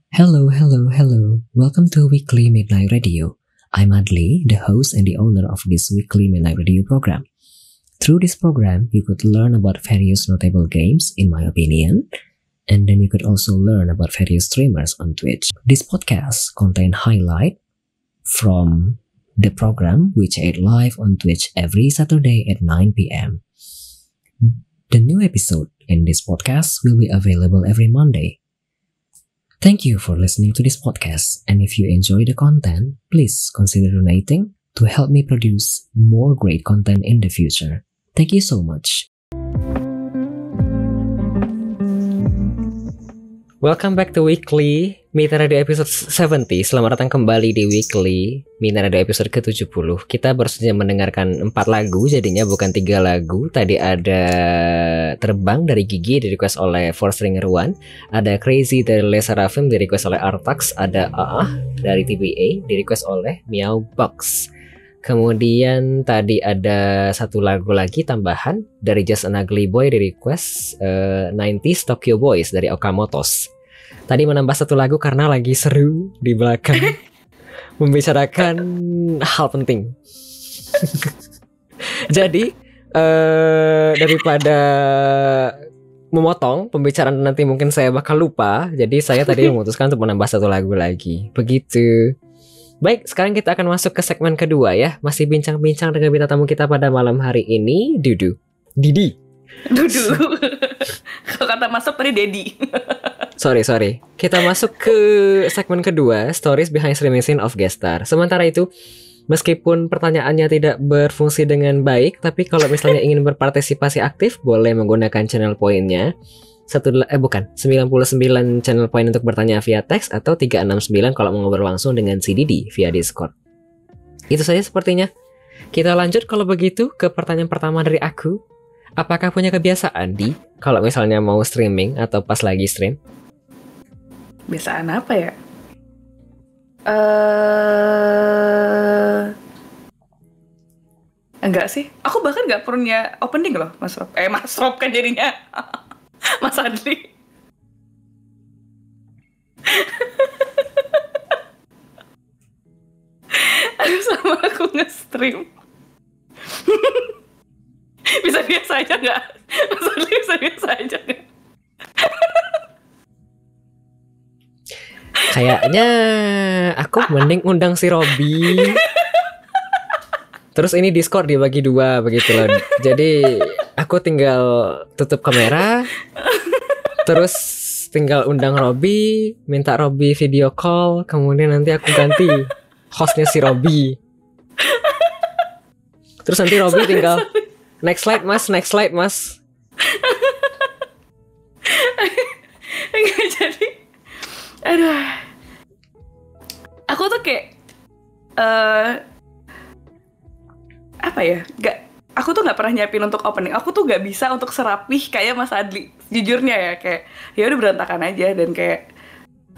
Hello, hello, hello. Welcome to Weekly Midnight Radio. I'm Adli, the host and the owner of this Weekly Midnight Radio program. Through this program, you could learn about various notable games, in my opinion, and then you could also learn about various streamers on Twitch. This podcast contains highlight from the program which aired live on Twitch every Saturday at 9 p.m. The new episode in this podcast will be available every Monday. Thank you for listening to this podcast, and if you enjoy the content, please consider donating to help me produce more great content in the future. Thank you so much. Welcome back to Weekly Midnight Radio episode 70. Selamat datang kembali di Weekly Midnight Radio episode ke-70. Kita baru saja mendengarkan 4 lagu, jadinya bukan 3 lagu. Tadi ada Terbang dari Gigi, di request oleh Four Stringer One. Ada Crazy dari Les Seraphim, di request oleh Artax. Ada dari TBA, di request oleh Meow Box. Kemudian tadi ada satu lagu lagi tambahan dari Just an Ugly Boy, di request 90s Tokyo Boys dari Okamotos. Tadi menambah satu lagu karena lagi seru di belakang membicarakan hal penting. Jadi daripada memotong pembicaraan nanti mungkin saya bakal lupa, jadi saya tadi memutuskan untuk menambah satu lagu lagi. Begitu. Baik, sekarang kita akan masuk ke segmen kedua ya. Masih bincang-bincang dengan bintang tamu kita pada malam hari ini, Didi. Kalau kata masuk tadi Dedi. Sorry. Kita masuk ke segmen kedua, Stories Behind Streaming Scene of Guestar. Sementara itu, meskipun pertanyaannya tidak berfungsi dengan baik, tapi kalau misalnya ingin berpartisipasi aktif, boleh menggunakan channel poinnya. 99 channel point untuk bertanya via teks, atau 369 kalau mau ngobrol langsung dengan si Didi via Discord. Itu saja sepertinya. Kita lanjut kalau begitu ke pertanyaan pertama dari aku. Apakah punya kebiasaan di kalau misalnya mau streaming atau pas lagi stream? Biasaan apa ya? Enggak sih. Aku bahkan nggak punya opening loh, Mas Rob. Mas Rob kan jadinya Mas Adli. Aduh, sama aku nge-stream. Bisa biasa aja nggak? Mas Adli bisa biasa aja nggak? Kayaknya aku mending undang si Robby. Terus ini Discord dibagi 2 begitu loh. Jadi aku tinggal tutup kamera, terus tinggal undang Robby, minta Robby video call, kemudian nanti aku ganti hostnya si Robby. Terus nanti Robby tinggal next slide mas. Enggak jadi. Aduh. Aku tuh kayak apa ya? Aku tuh nggak pernah nyiapin untuk opening. Aku tuh nggak bisa untuk serapih kayak Mas Adli. Jujurnya ya, kayak ya udah berantakan aja. Dan kayak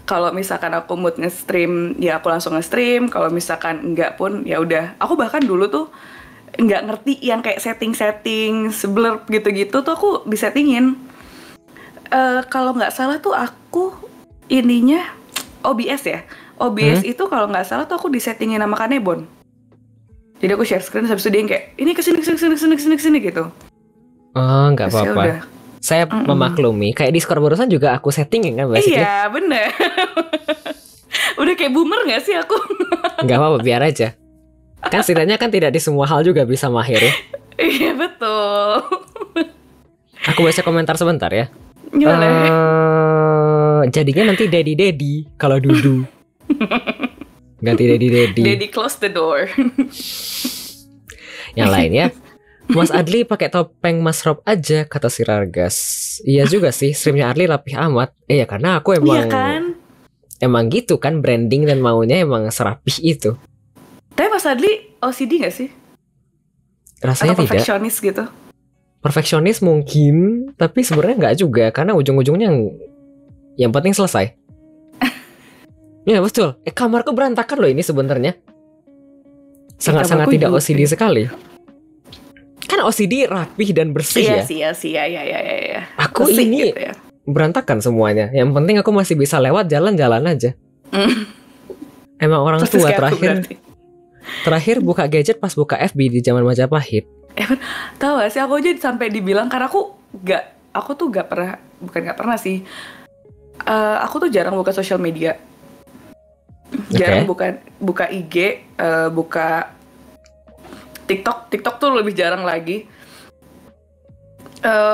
kalau misalkan aku mood nge-stream, ya aku langsung nge-stream. Kalau misalkan enggak pun ya udah. Aku bahkan dulu tuh nggak ngerti yang kayak setting blur gitu-gitu tuh aku disettingin. Kalau nggak salah tuh aku ininya OBS ya. OBS itu kalau nggak salah tuh aku disettingin sama Kanebon. Jadi aku share screen, habis itu dia yang kayak ini kesini gitu. Oh, nggak apa-apa. Saya memaklumi. Kayak Discord barusan juga aku settingin kan basically. Iya, bener. Udah kayak boomer nggak sih aku? Nggak apa-apa, biar aja. Kan setidaknya kan tidak di semua hal juga bisa mahir ya. Iya, betul. Aku baca komentar sebentar ya. Gimana? Jadinya nanti Daddy kalau Dudu. Ganti Daddy. Daddy close the door. Yang lain ya. Mas Adli pakai topeng Mas Rob aja, kata si Rargas. Iya juga sih, streamnya Adli rapih amat. Iya karena aku emang iya kan? Emang gitu kan, branding dan maunya emang serapih itu. Tapi Mas Adli OCD gak sih? Rasanya atau tidak. perfeksionis gitu? Perfeksionis mungkin, tapi sebenarnya nggak juga, karena ujung-ujungnya yang penting selesai. Ya betul. Kamarku berantakan loh ini sebenarnya. Sangat-sangat tidak OCD sekali. Kan OCD rapih dan bersih ya. Iya. Aku bersih ini gitu ya. berantakan semuanya. Yang penting aku masih bisa lewat jalan-jalan aja. Emang orang Persis tua kayak aku berarti. terakhir buka gadget pas buka FB di zaman Majapahit. Tahu gak sih, aku aja sampai dibilang, karena aku tuh gak pernah, bukan gak pernah sih, aku tuh jarang buka sosial media, jarang buka IG, buka TikTok tuh lebih jarang lagi.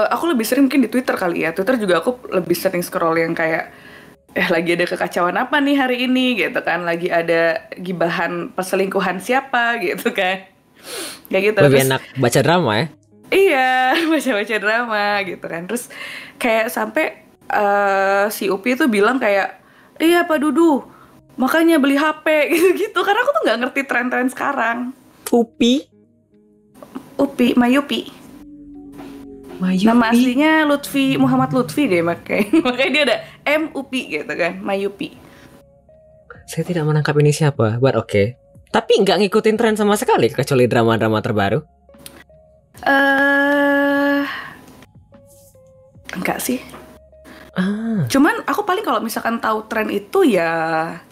Aku lebih sering mungkin di Twitter kali ya. Twitter juga aku lebih sering scroll yang kayak lagi ada kekacauan apa nih hari ini gitu kan, lagi ada gibahan perselingkuhan siapa gitu kan, kayak gitu. Lebih enak baca drama ya. Iya, baca drama gitu kan. Terus kayak sampai si Upi tuh bilang kayak, iya Pak Dudu, makanya beli HP gitu-gitu. Karena aku tuh nggak ngerti tren-tren sekarang. Upi, Mayupi. Nama aslinya Lutfi, Muhammad Lutfi deh makanya dia ada M Upi gitu kan, Mayupi. Saya tidak menangkap ini siapa, but oke. Tapi nggak ngikutin tren sama sekali kecuali drama-drama terbaru. Enggak sih. Cuman aku paling kalau misalkan tahu tren itu ya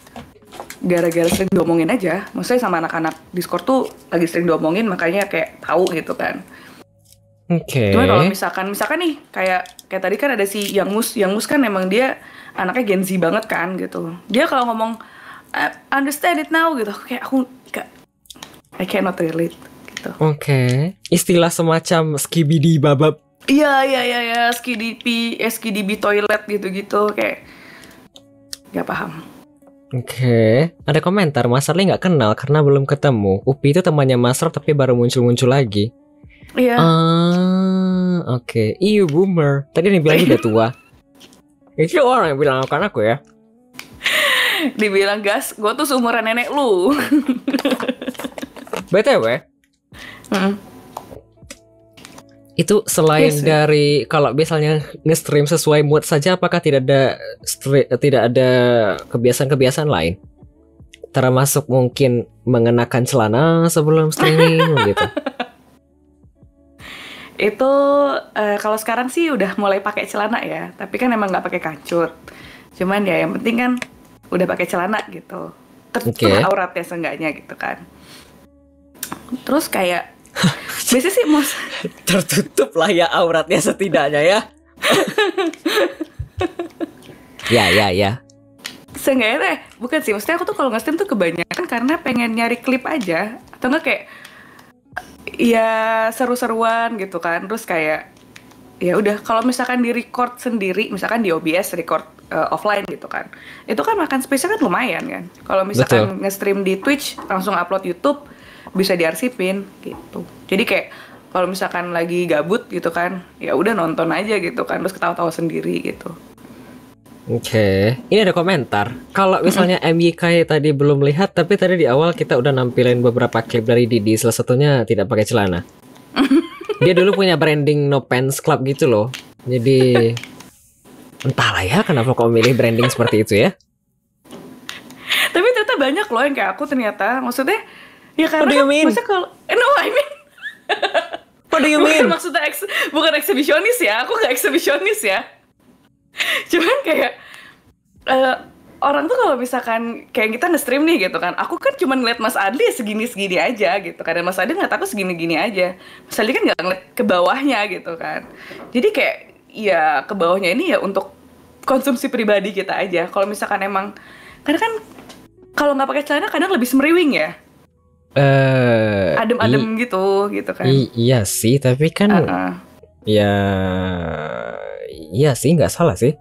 gara-gara sering diomongin aja. Maksudnya sama anak-anak Discord tuh lagi sering diomongin, makanya kayak tahu gitu kan. Oke. Cuman kalau misalkan nih kayak tadi kan ada si Yang Mus kan emang dia anaknya Gen Z banget kan gitu. Dia kalau ngomong understand it now gitu, kayak aku I cannot relate gitu. Oke. Istilah semacam skibidi babab. Iya, SKDB toilet gitu-gitu kayak gak paham. Oke. Ada komentar, Mas Arli nggak kenal karena belum ketemu. Upi itu temannya Mas Rob tapi baru muncul lagi. Iya. Oke. Iya boomer. Tadi nih bilang udah tua. Itu orang yang bilang akan aku ya. Dibilang gas, gue tuh seumuran nenek lu. BTW. Itu selain dari kalau misalnya nge-stream sesuai mood saja, apakah tidak ada kebiasaan-kebiasaan lain? Termasuk mungkin mengenakan celana sebelum streaming gitu. Itu kalau sekarang sih udah mulai pakai celana ya, tapi kan emang nggak pakai kancut. Cuman ya yang penting kan udah pakai celana gitu. Tertutup auratnya seenggaknya gitu kan. Terus kayak biasanya sih tertutup lah ya auratnya setidaknya ya. Ya. Seenggaknya deh, bukan sih. Maksudnya aku tuh kalau nge-stream tuh kebanyakan karena pengen nyari klip aja, atau enggak kayak ya seru-seruan gitu kan. Terus kayak ya udah kalau misalkan di record sendiri, misalkan di OBS record offline gitu kan, itu kan makan space-nya kan lumayan kan. Kalau misalkan nge-stream di Twitch langsung upload YouTube bisa diarsipin gitu. Jadi kayak kalau misalkan lagi gabut gitu kan, ya udah nonton aja gitu kan, terus ketawa-tawa sendiri gitu. Oke. Ini ada komentar. Kalau misalnya MYK tadi belum lihat, tapi tadi di awal kita udah nampilin beberapa klip dari Didi, salah satunya tidak pakai celana. Dia dulu punya branding No Pants Club gitu loh. Jadi entahlah ya kenapa kau milih branding seperti itu ya. Tapi ternyata banyak loh yang kayak aku ternyata. Maksudnya ya karena What do you mean? maksudnya kalau What do you mean? Maksudnya bukan eksibisionis ya. Aku gak eksibisionis ya. Cuman kayak orang tuh kalau misalkan kayak kita nge-stream nih gitu kan, aku kan cuma ngeliat Mas Adli segini-segini aja gitu kan, dan Mas Adli ngeliat aku segini-gini aja. Mas Adli kan nggak ngeliat ke bawahnya gitu kan. Jadi kayak ya ke bawahnya ini ya untuk konsumsi pribadi kita aja. Kalau misalkan emang, karena kan kalau nggak pakai celana kadang lebih semriwing ya. Adem-adem gitu kan. Iya sih, tapi kan ya iya sih, nggak salah sih.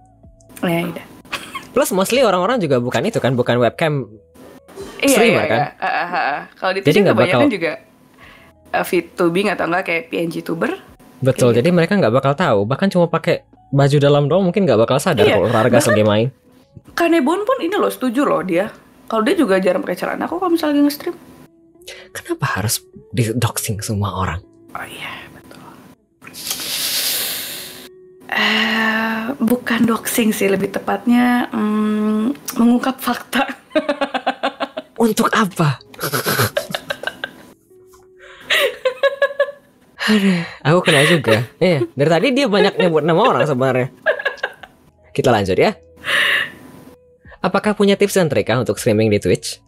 Ya udah. Plus mostly orang-orang juga bukan itu kan, bukan webcam streamer kan. Kalau di Twitch kebanyakan juga VTubing atau enggak kayak PNG tuber. Betul, jadi mereka nggak bakal tahu. Bahkan cuma pakai baju dalam doang mungkin nggak bakal sadar kalau olahraga lagi main. Kanebon pun ini loh, setuju loh dia. Kalau dia juga jarang pakai celana kok kalau misalnya nge-stream. Kenapa harus di-doxing semua orang? Oh iya, betul. Bukan doxing sih, lebih tepatnya mengungkap fakta. Untuk apa? Aduh, aku kena juga. Dari tadi dia banyak nyebut nama orang sebenarnya. kita lanjut ya. Apakah punya tips dan trik untuk streaming di Twitch?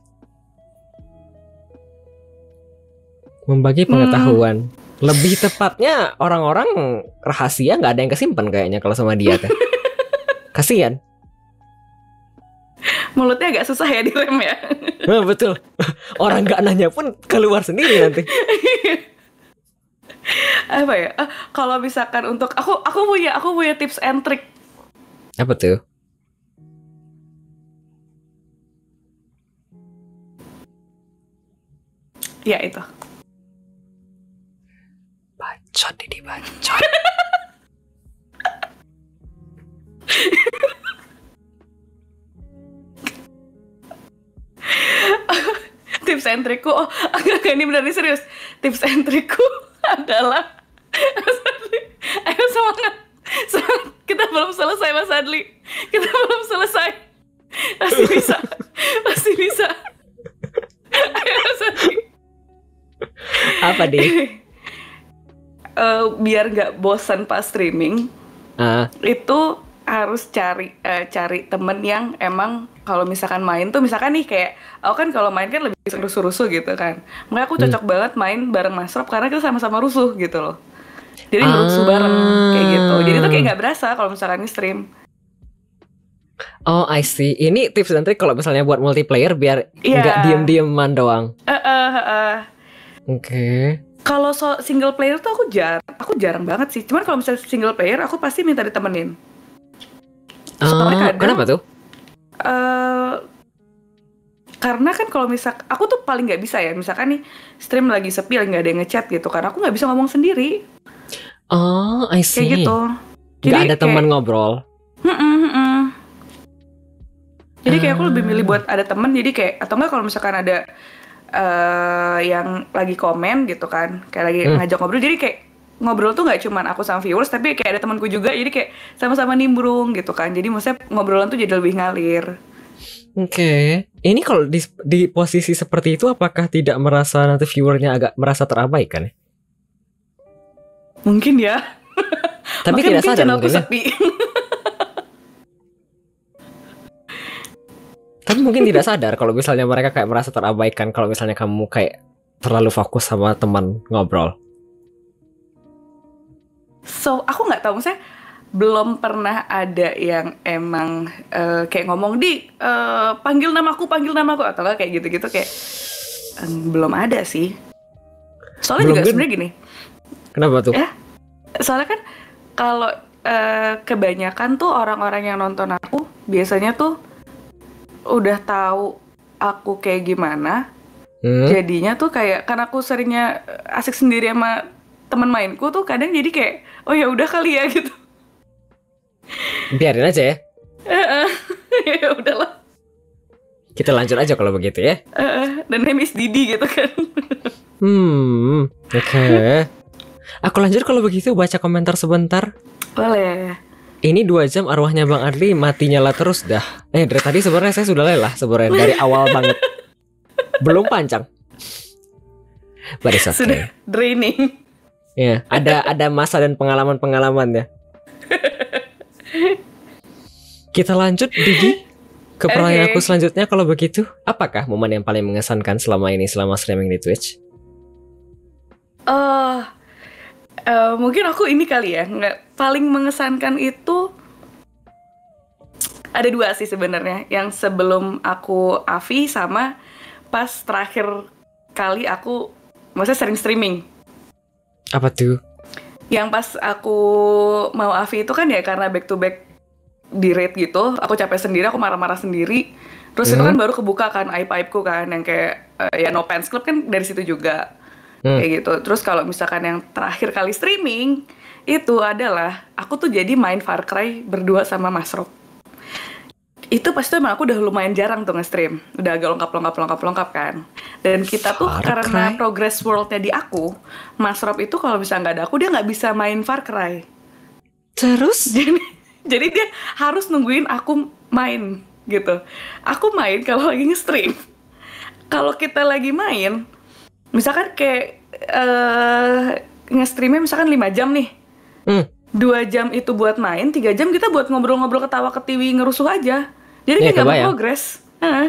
Membagi pengetahuan. Lebih tepatnya orang-orang rahasia nggak ada yang kesimpan kayaknya kalau sama dia kan. Kasian. Mulutnya agak susah ya direm ya. Nah, betul. Orang nggak nanya pun keluar sendiri nanti. Apa ya? Kalau misalkan untuk aku punya tips and trick. Apa tuh? Ya itu. Bacot ini bacot. Tips and trikku, ini benar nih serius. Tips and trikku adalah ayo semangat. Kita belum selesai Mas Adli. Kita belum selesai. Pasti bisa. Pasti bisa. Ayo Mas Adli. Apa deh? Biar nggak bosan pas streaming, itu harus cari temen yang emang kalau misalkan main tuh, misalkan nih kayak aku kan kalau main kan lebih rusuh-rusuh gitu kan. Makanya aku cocok banget main bareng Mas Rob karena kita sama-sama rusuh gitu loh. Jadi ngerusuh bareng kayak gitu. Jadi tuh kayak nggak berasa kalau misalkan ini stream. Oh, I see. Ini tips dan trik kalau misalnya buat multiplayer biar nggak diem-dieman doang. Oke. Kalau single player tuh aku jarang banget sih. Cuman kalau misalnya single player aku pasti minta ditemenin. Kenapa tuh? Karena kan kalau aku tuh paling nggak bisa ya, misalkan nih stream lagi sepi, lagi nggak ada yang ngechat gitu, karena aku nggak bisa ngomong sendiri. Oh, I see. Kayak gitu. Nggak ada teman ngobrol. Jadi kayak aku lebih milih buat ada teman. Jadi kayak atau enggak kalau misalkan ada yang lagi komen gitu kan, kayak lagi ngajak ngobrol, jadi kayak ngobrol tuh nggak cuman aku sama viewers, tapi kayak ada temanku juga, jadi kayak sama-sama nimbrung gitu kan. Jadi maksudnya ngobrolan tuh jadi lebih ngalir. Oke. Ini kalau di posisi seperti itu, apakah tidak merasa nanti viewernya agak merasa terabaikan? Mungkin ya. Tapi tidak sadar mungkin ya. Sepi. Tapi mungkin tidak sadar kalau misalnya mereka kayak merasa terabaikan kalau misalnya kamu kayak terlalu fokus sama teman ngobrol. So, aku nggak tahu, maksudnya belum pernah ada yang emang kayak ngomong panggil namaku atau nggak kayak gitu-gitu, kayak belum ada sih. Soalnya belum juga sebenarnya gini. Kenapa tuh? Soalnya kan kalau kebanyakan tuh orang-orang yang nonton aku biasanya tuh udah tahu aku kayak gimana. Jadinya tuh kayak karena aku seringnya asik sendiri sama teman mainku tuh kadang jadi kayak oh ya udah kali ya gitu. Biarin aja ya. Ya udahlah. Kita lanjut aja kalau begitu ya. Dan Miss Didi gitu kan. Oke. Aku lanjut kalau begitu, baca komentar sebentar. Boleh. Ini 2 jam arwahnya Bang Adli mati nyala terus dah. Dari tadi sebenarnya saya sudah lelah sebenarnya dari awal banget. Belum panjang. But it's okay. Sudah draining. Ya, ada masa dan pengalaman-pengalamannya. Kita lanjut Digi ke pertanyaan aku selanjutnya kalau begitu. Apakah momen yang paling mengesankan selama streaming di Twitch? Mungkin aku ini kali ya, nggak paling mengesankan itu ada 2 sih sebenarnya. Yang sebelum aku Avi sama pas terakhir kali aku maksudnya sering streaming. Apa tuh? Yang pas aku mau Avi itu kan ya karena back to back di raid gitu, aku capek sendiri, aku marah-marah sendiri. Terus itu kan baru kebuka kan aib-aibku kan, yang kayak ya No Pants Club kan dari situ juga. Kayak gitu. Terus kalau misalkan yang terakhir kali streaming itu adalah aku tuh jadi main Far Cry berdua sama Mas Rob. Itu pasti emang aku udah lumayan jarang tuh nge-stream. Udah agak lengkap kan. Dan kita tuh karena progress world-nya di aku, Mas Rob itu kalau bisa nggak ada aku, dia nggak bisa main Far Cry. Terus? Jadi dia harus nungguin aku main gitu. Aku main kalau lagi nge-stream. Kalau kita lagi main, misalkan kayak nge-streamnya misalkan 5 jam nih. 2 jam itu buat main, 3 jam kita buat ngobrol-ngobrol, ketawa ketiwi, ngerusuh aja. Jadi Ya, kayak gak kebayang. berprogres.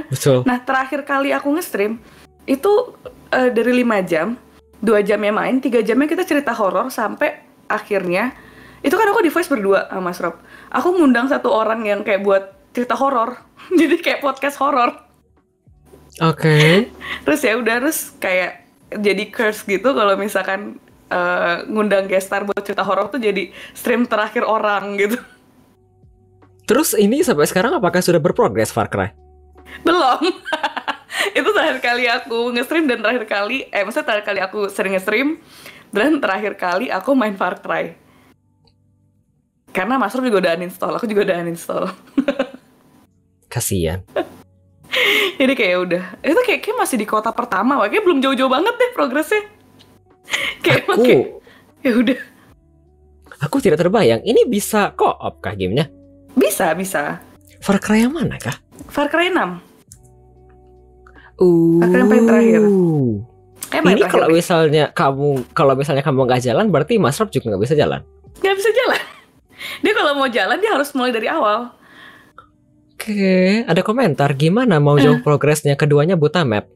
Betul. Nah terakhir kali aku nge-stream itu dari 5 jam, 2 jamnya main, 3 jamnya kita cerita horor sampai akhirnya. Itu kan aku di voice berdua sama Mas Rob. Aku ngundang satu orang yang kayak buat cerita horor. Jadi kayak podcast horor. Oke. Terus ya udah, terus kayak jadi curse gitu kalau misalkan ngundang guest star buat cerita horor tuh jadi stream terakhir orang gitu. Terus ini sampai sekarang apakah sudah berprogres Far Cry? Belum. Itu terakhir kali aku nge-stream dan terakhir kali maksudnya terakhir kali aku sering nge-stream dan terakhir kali aku main Far Cry. Karena Mas Rob juga udah uninstall, aku juga udah uninstall. Kasian. Jadi kayak udah, itu kayak masih di kota pertama, kayaknya belum jauh-jauh banget deh progresnya. Ya udah. Aku tidak terbayang. Ini bisa co-op kah gamenya? Bisa. Far Cry yang mana kah? Far Cry 6. Far Cry yang paling terakhir. Ini kalau misalnya kamu nggak jalan, berarti Mas Rob juga nggak bisa jalan. Nggak bisa jalan. Dia kalau mau jalan dia harus mulai dari awal. Oke, ada komentar gimana mau jauh progresnya, keduanya buta map.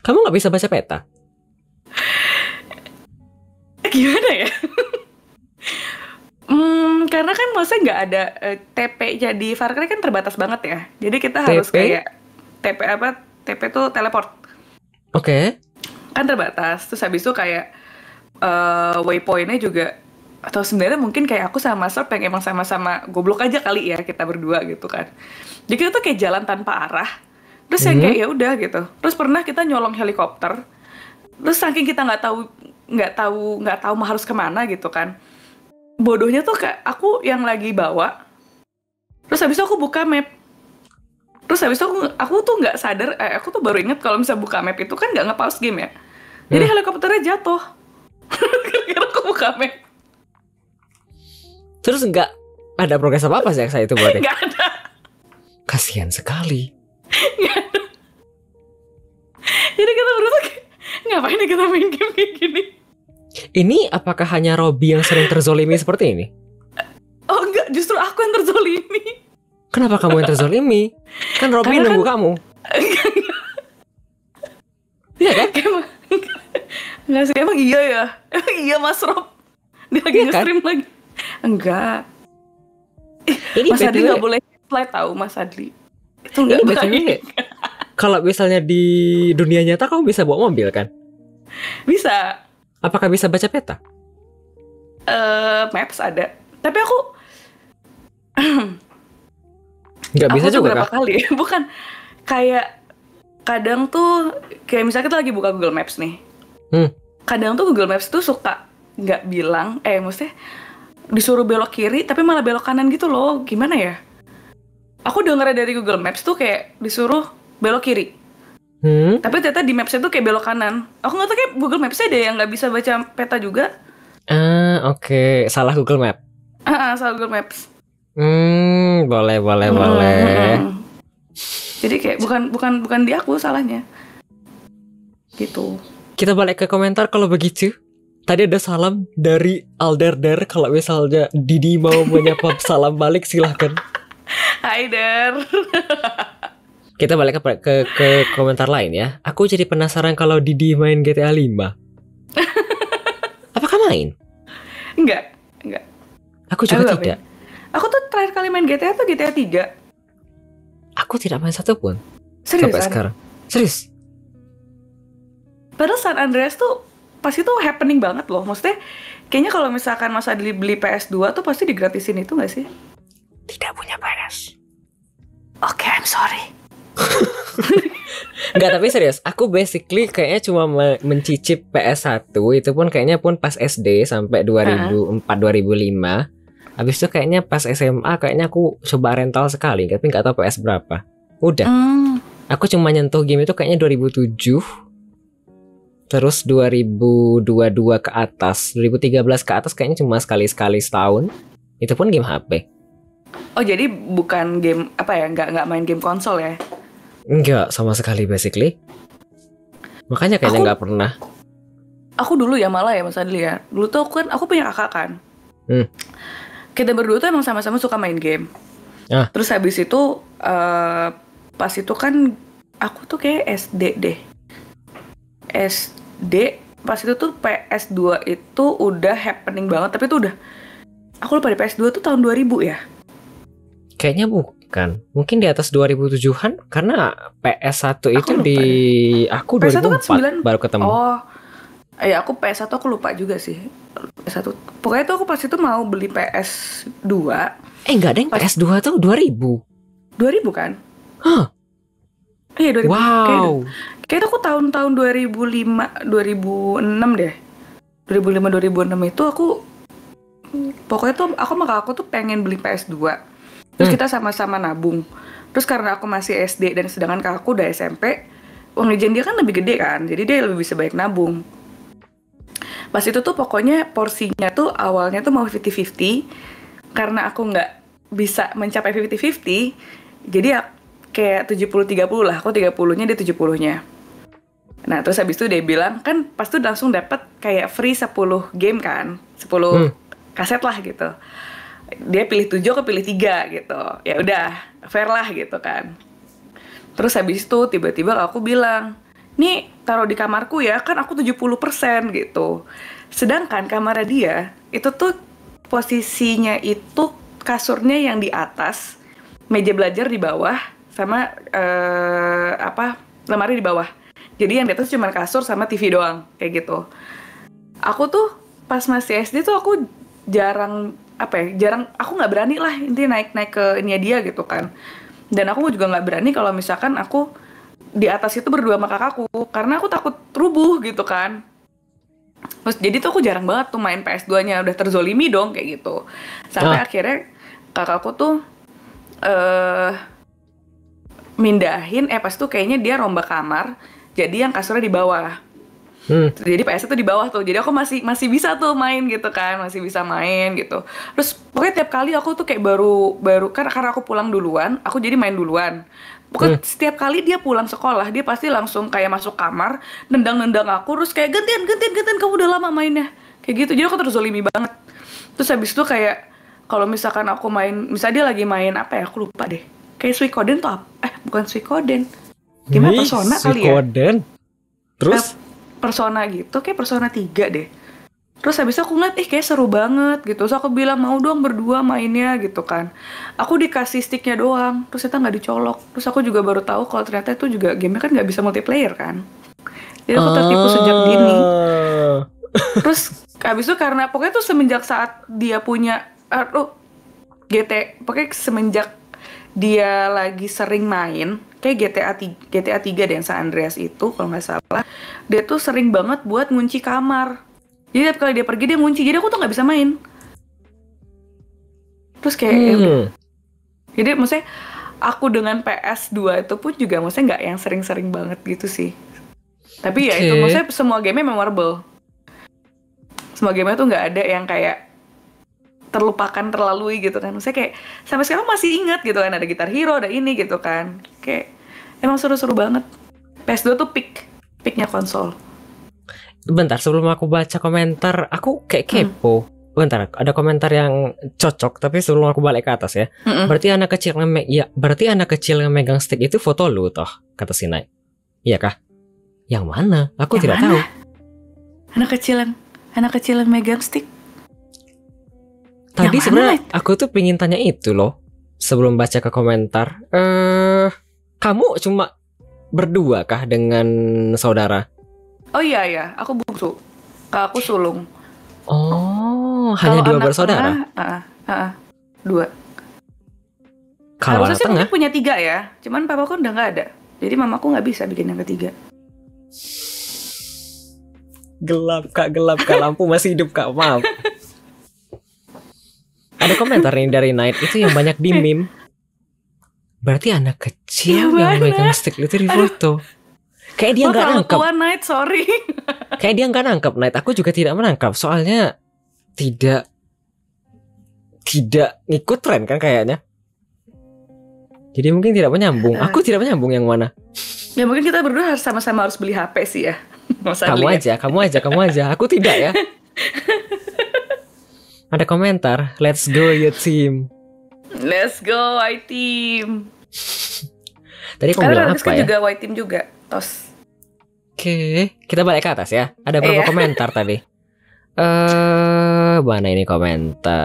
Kamu nggak bisa baca peta? Gimana ya? Karena kan maksudnya nggak ada TP, jadi Far Cry kan terbatas banget ya. Jadi kita harus kayak TP tuh teleport. Oke. Kan terbatas. Terus habis itu kayak waypointnya juga, atau sebenarnya mungkin kayak aku sama Mas Rob yang emang sama-sama goblok aja kali ya kita berdua gitu kan. Jadi kita tuh kayak jalan tanpa arah. Terus yang kayak ya udah gitu. Terus pernah kita nyolong helikopter. Terus saking kita nggak tahu harus kemana gitu kan. Bodohnya tuh kayak aku yang lagi bawa. Terus habis itu aku buka map. Terus habis itu aku tuh nggak sadar. Aku tuh baru inget kalau misalnya buka map itu kan nggak nge-pause game ya. Jadi helikopternya jatuh. Gara-gara aku buka map. Terus nggak ada progres apa-apa sih saya itu berarti? Nggak ada. Kasian sekali. Jadi kita berdua kayak, ngapain ya kita main game kayak gini? Ini apakah hanya Robby yang sering terzolimi seperti ini? Oh enggak, justru aku yang terzolimi. Kenapa kamu yang terzolimi? Kan Robby nunggu kamu. Iya kan? Enggak sih, emang iya ya? Emang iya Mas Rob? Dia lagi nge-stream lagi. Enggak. Ini Mas Adli gak boleh slide tahu Mas Adli. Itu gak baik. Kalau misalnya di dunia nyata kamu bisa bawa mobil kan? Bisa. Apakah bisa baca peta? Maps ada. Tapi aku nggak bisa juga berapa kali? Bukan. Kayak kadang tuh kayak misalnya kita lagi buka Google Maps nih. Kadang tuh Google Maps tuh suka nggak bilang, maksudnya disuruh belok kiri tapi malah belok kanan gitu loh. Gimana ya? Aku dengernya dari Google Maps tuh kayak disuruh belok kiri. Tapi ternyata di Maps itu kayak belok kanan. Aku nggak tahu, kayak Google Maps ada yang nggak bisa baca peta juga. Oke. Salah Google Map. Salah Google Maps. Boleh. Jadi kayak bukan di aku salahnya. Gitu. Kita balik ke komentar kalau begitu. Tadi ada salam dari Alderder. Kalau misalnya Didi mau menyapa salam balik silahkan. Hai Der. Kita balik ke komentar lain ya. Aku jadi penasaran kalau Didi main GTA 5. Apakah main? Enggak. Aku juga tidak. Aku tuh terakhir kali main GTA tuh GTA 3. Aku tidak main satu pun. Seriusan? Sampai sekarang. Serius. Padahal San Andreas tuh pasti tuh happening banget loh. Maksudnya kayaknya kalau misalkan Mas Adli beli PS2 tuh pasti digratisin itu gak sih? Tidak punya PS. Oke, I'm sorry. Enggak, tapi serius, aku basically kayaknya cuma mencicip PS1. Itu pun kayaknya pun pas SD sampai 2004-2005. Habis itu kayaknya pas SMA kayaknya aku coba rental sekali, tapi nggak tahu PS berapa. Udah. Aku cuma nyentuh game itu kayaknya 2007. Terus 2022 ke atas, 2013 ke atas kayaknya cuma sekali-sekali setahun. Itu pun game HP. Oh, jadi bukan game nggak main game konsol ya? Enggak, sama sekali basically. Makanya kayaknya nggak pernah. aku dulu ya malah ya Mas Adli ya. Dulu tuh aku punya kakak kan. Kita berdua tuh emang sama-sama suka main game. Terus habis itu pas itu kan aku tuh kayak SD deh. SD pas itu tuh PS2 itu udah happening banget, tapi itu udah aku lupa di PS2 tuh tahun 2000 ya. Kayaknya bukan. Mungkin di atas 2007-an karena PS1 itu di aku 2004 kan baru ketemu. Oh. Ya aku PS1 aku lupa juga sih. PS1. Pokoknya tuh aku pas itu mau beli PS2. Enggak deng, PS2 tuh 2000. 2000 kan? Hah? Iya 2000. Wow. Kayaknya aku tahun-tahun 2005, 2006 deh. 2005 2006 itu aku pokoknya tuh aku sama kakakku tuh pengen beli PS2. Terus kita sama-sama nabung. Terus karena aku masih SD dan sedangkan kakakku udah SMP, uang jajan dia kan lebih gede kan. Jadi dia lebih bisa banyak nabung. Pas itu tuh pokoknya porsinya tuh awalnya tuh mau 50-50. Karena aku nggak bisa mencapai 50-50, jadi ya kayak 70-30 lah. Aku 30-nya, dia 70-nya. Nah terus habis itu dia bilang, kan pas tuh langsung dapat kayak free 10 game kan, 10 kaset lah gitu. Dia pilih 7, aku pilih 3 gitu. Ya udah, fair lah gitu kan. Terus habis itu tiba-tiba aku bilang, nih taruh di kamarku ya, kan aku 70% gitu. Sedangkan kamarnya dia, itu tuh posisinya itu kasurnya yang di atas, meja belajar di bawah, sama lemari di bawah. Jadi yang di atas cuma kasur sama TV doang, kayak gitu. Aku tuh pas masih SD tuh aku jarang aku nggak berani lah intinya naik ke ini dia gitu kan. Dan aku juga nggak berani kalau misalkan aku di atas itu berdua sama kakakku, karena aku takut rubuh gitu kan. Terus jadi tuh aku jarang banget tuh main PS2-nya, udah terzolimi dong kayak gitu. Sampai akhirnya kakakku tuh mindahin, pas tuh kayaknya dia rombak kamar, jadi yang kasurnya di bawah. Jadi PS itu di bawah tuh, jadi aku masih bisa tuh main gitu kan, masih bisa main gitu. Terus pokoknya tiap kali aku tuh kayak baru karena aku pulang duluan, aku jadi main duluan. Pokoknya setiap kali dia pulang sekolah, dia pasti langsung kayak masuk kamar, nendang aku, terus kayak gantian, kamu udah lama mainnya, kayak gitu. Jadi aku terzolimi banget. Terus habis itu kayak kalau misalkan aku main, misalnya dia lagi main apa ya, aku lupa deh, kayak Suikoden tuh bukan Suikoden, gimana, Persona kali ya? Suikoden? Terus? Persona gitu, kayak Persona 3 deh. Terus habis itu aku ngeliat, kayak seru banget gitu. Terus aku bilang, mau dong berdua mainnya gitu kan. Aku dikasih sticknya doang, terus ternyata nggak dicolok. Terus aku juga baru tahu kalau ternyata itu juga gamenya kan nggak bisa multiplayer kan. Jadi aku tertipu sejak dini. Terus habis itu karena pokoknya tuh semenjak saat dia punya pokoknya semenjak dia lagi sering main kayak GTA 3 deh yang San Andreas itu kalau nggak salah, dia tuh sering banget buat ngunci kamar. Jadi tiap kali dia pergi dia ngunci, jadi aku tuh nggak bisa main. Terus kayak jadi maksudnya aku dengan PS2 itu pun juga maksudnya nggak yang sering-sering banget gitu sih. Tapi ya itu maksudnya semua game memorable. Semua game tuh nggak ada yang kayak terlupakan, terlalui gitu kan. Maksudnya kayak sampai sekarang masih ingat gitu kan, ada Guitar Hero, ada ini gitu kan. Kayak emang seru-seru banget. PS2 tuh peaknya konsol. Bentar, sebelum aku baca komentar, aku kayak kepo. Bentar, ada komentar yang cocok, tapi sebelum aku balik ke atas ya. Berarti anak kecil yang megang stick itu foto lu toh, kata si Nai. Iya kah? Yang mana? Aku tidak tahu. Anak kecil yang megang stick. Tadi sebenarnya aku tuh pengen tanya itu loh, sebelum baca ke komentar. Kamu cuma berdua kah dengan saudara? Oh iya, aku bungsu. Aku sulung. Oh, hanya dua bersaudara? Dua. Kalau anak tengah? Harusnya punya 3 ya, cuman papaku udah nggak ada. Jadi mamaku nggak bisa bikin yang ketiga. Gelap kak, lampu masih hidup kak, maaf. Ada komentar nih dari Night itu yang banyak di meme. Berarti anak kecil yang megang stick itu di foto. Kayak dia nggak nangkep. Night, sorry. Kayak dia nggak nangkep, Night. Aku juga tidak menangkap. Soalnya tidak ngikut tren kan kayaknya. Jadi mungkin tidak menyambung. Aku tidak menyambung yang mana. Ya mungkin kita berdua sama-sama harus beli HP sih ya. Mas Adli ya? Kamu aja. Aku tidak ya. Ada komentar, let's go your team. Let's go white team. Tadi kamu Karena bilang Rargas apa kan ya? juga white team juga. Tos. Oke, kita balik ke atas ya. Ada berapa Iya. komentar tadi? Mana ini komentar?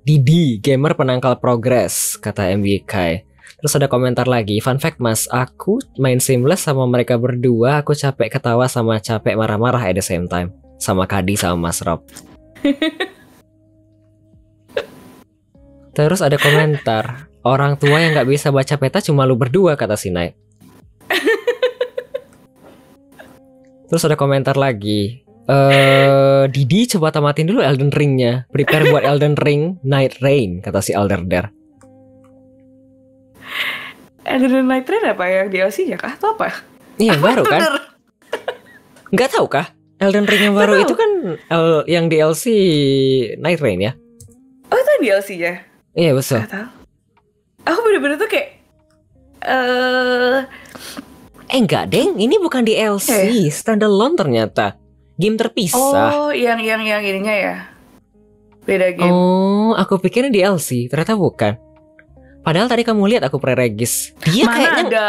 Didi, gamer penangkal progres, kata MBK. Terus ada komentar lagi, fun fact mas, aku main Seamless sama mereka berdua, aku capek ketawa sama capek marah-marah at the same time. Sama Kadi sama Mas Rob. Terus ada komentar, orang tua yang gak bisa baca peta cuma lu berdua, kata Sinai. Terus ada komentar lagi, Didi coba tamatin dulu Elden Ring-nya. Prepare buat Elden Ring Night Rain, kata si Elderder. Elden Ring Night Rain apa ya? DLC-nya kah? Atau apa? Iya, yang baru kan? Bener. Nggak tahu kah? Elden Ring yang baru itu kan yang DLC Night Rain ya? Oh, itu DLC-nya? Iya, betul. Gak tahu. Aku bener-bener tuh kayak Enggak, Deng. Ini bukan DLC. Standalone ternyata. Game terpisah. oh, yang ininya ya. Beda game. Oh, aku pikirnya DLC. Ternyata bukan. Padahal tadi kamu lihat aku pre-regis. Dia Mana kayaknya ada?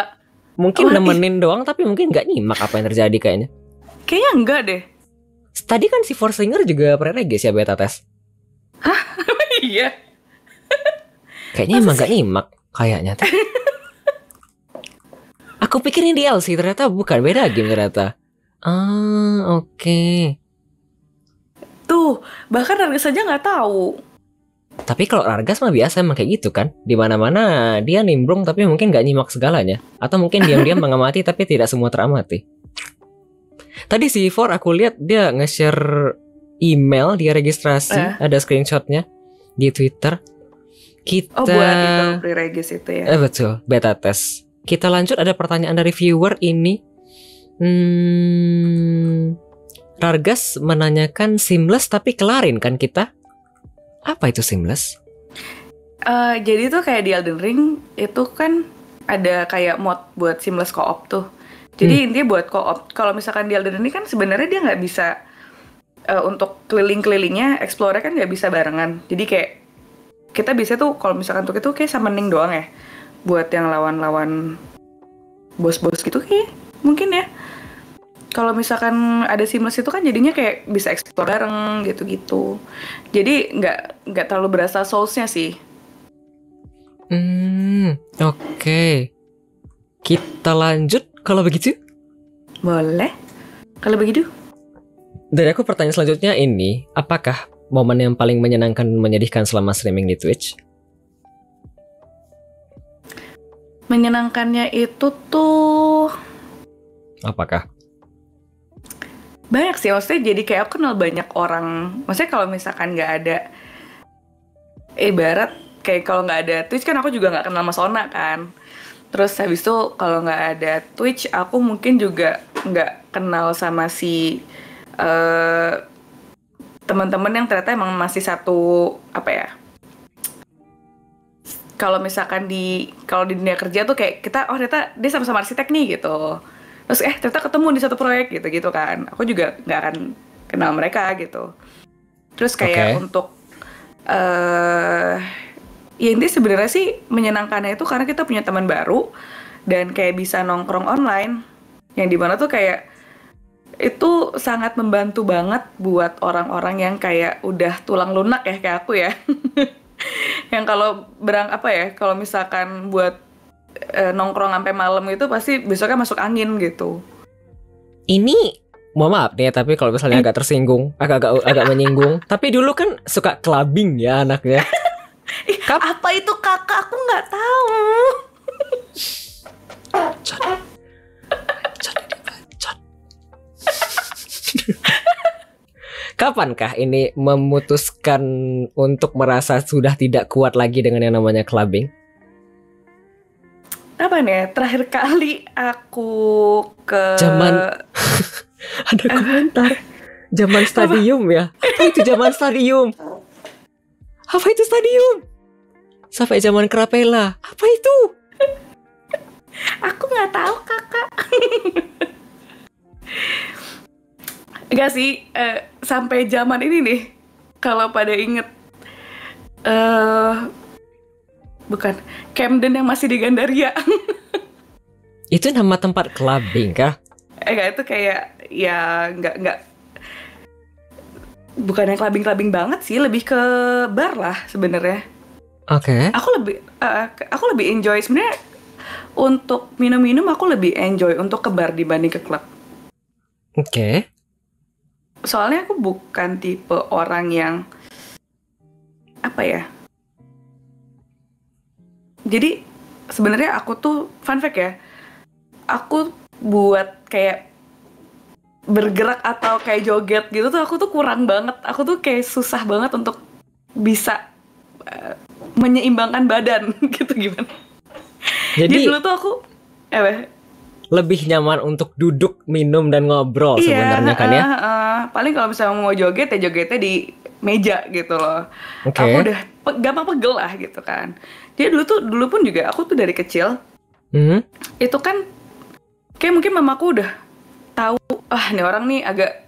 mungkin nemenin doang, tapi mungkin nggak nyimak apa yang terjadi kayaknya. Kayaknya enggak deh. Tadi kan si Forsinger juga pre-regis ya beta test. Iya. Kayaknya emang nggak nyimak kayaknya. Aku pikir ini DLC, ternyata bukan, beda game ternyata. Oke. Tuh, bahkan Rargas saja nggak tahu. Tapi kalau Rargas mah biasa emang kayak gitu kan. Di mana-mana dia nimbrung tapi mungkin nggak nyimak segalanya. Atau mungkin diam-diam mengamati tapi tidak semua teramati. Tadi si For aku lihat dia nge-share email, dia registrasi, ada screenshotnya di Twitter. Kita buat itu pre-regis itu ya. Betul, beta test. Kita lanjut, ada pertanyaan dari viewer ini. Rargas menanyakan Seamless tapi kelarin kan kita? Apa itu Seamless? Jadi tuh kayak di Elden Ring itu kan ada kayak mod buat Seamless co-op tuh. Jadi intinya buat co-op. Kalau misalkan di Elden Ring kan sebenarnya dia nggak bisa untuk keliling-kelilingnya, explore kan nggak bisa barengan. Jadi kayak kita bisa tuh kalau misalkan untuk itu kayak summoning doang ya. Buat yang lawan-lawan bos-bos gitu kayak mungkin ya. Kalau misalkan ada Seamless itu kan jadinya kayak bisa explore bareng gitu-gitu. Jadi nggak terlalu berasa Souls-nya sih. Oke. Kita lanjut kalau begitu. Boleh. Kalau begitu. Dari aku pertanyaan selanjutnya ini, apakah momen yang paling menyenangkan dan menyedihkan selama streaming di Twitch? Menyenangkannya itu tuh apakah? banyak sih, maksudnya jadi kayak aku kenal banyak orang. Maksudnya kalau misalkan nggak ada, ibarat kayak kalau nggak ada Twitch kan aku juga nggak kenal Mas Ona kan. Terus habis itu kalau nggak ada Twitch aku mungkin juga nggak kenal sama si teman-teman yang ternyata emang masih satu apa ya. Kalau misalkan kalau di dunia kerja tuh kayak kita ternyata dia sama-sama arsitek nih gitu. Terus ternyata ketemu di satu proyek gitu kan. Aku juga nggak akan kenal mereka gitu. Terus kayak untuk ya intinya sebenarnya sih menyenangkannya itu karena kita punya teman baru dan kayak bisa nongkrong online. Yang dimana tuh kayak itu sangat membantu banget buat orang-orang yang kayak udah tulang lunak ya kayak aku ya. Yang kalau kalau misalkan buat nongkrong sampai malam itu pasti besoknya masuk angin gitu. Ini mohon maaf nih, tapi kalau misalnya agak tersinggung, agak menyinggung. Tapi dulu kan suka clubbing ya anaknya. Apa itu kakak? Aku nggak tahu. Kapankah ini memutuskan untuk merasa sudah tidak kuat lagi dengan yang namanya clubbing? Apa nih? Terakhir kali aku ke zaman ada komentar zaman stadium ya. Apa itu zaman stadium? Apa itu stadium? Sampai zaman Krapela. Apa itu? Aku nggak tahu kakak. Enggak sih, sampai zaman ini nih, kalau pada inget, bukan, Camden yang masih di Gandaria. Itu nama tempat clubbing kah? Enggak, itu kayak, ya enggak, bukan yang clubbing banget sih, lebih ke bar lah sebenarnya. Oke. Aku lebih enjoy sebenarnya untuk minum-minum, aku lebih enjoy untuk ke bar dibanding ke klub. Oke. Soalnya aku bukan tipe orang yang apa ya. Jadi sebenarnya aku tuh fun fact ya. Aku buat kayak bergerak atau kayak joget gitu tuh aku tuh kurang banget. Aku tuh kayak susah banget untuk bisa menyeimbangkan badan gitu gimana. Jadi dulu tuh aku lebih nyaman untuk duduk, minum, dan ngobrol sebenarnya kan ya? Paling kalau misalnya mau joget ya jogetnya di meja gitu loh. Okay. Aku udah gampang pegel lah gitu kan. Jadi dulu pun juga aku tuh dari kecil itu kan kayak mungkin mamaku udah tahu, nih orang nih agak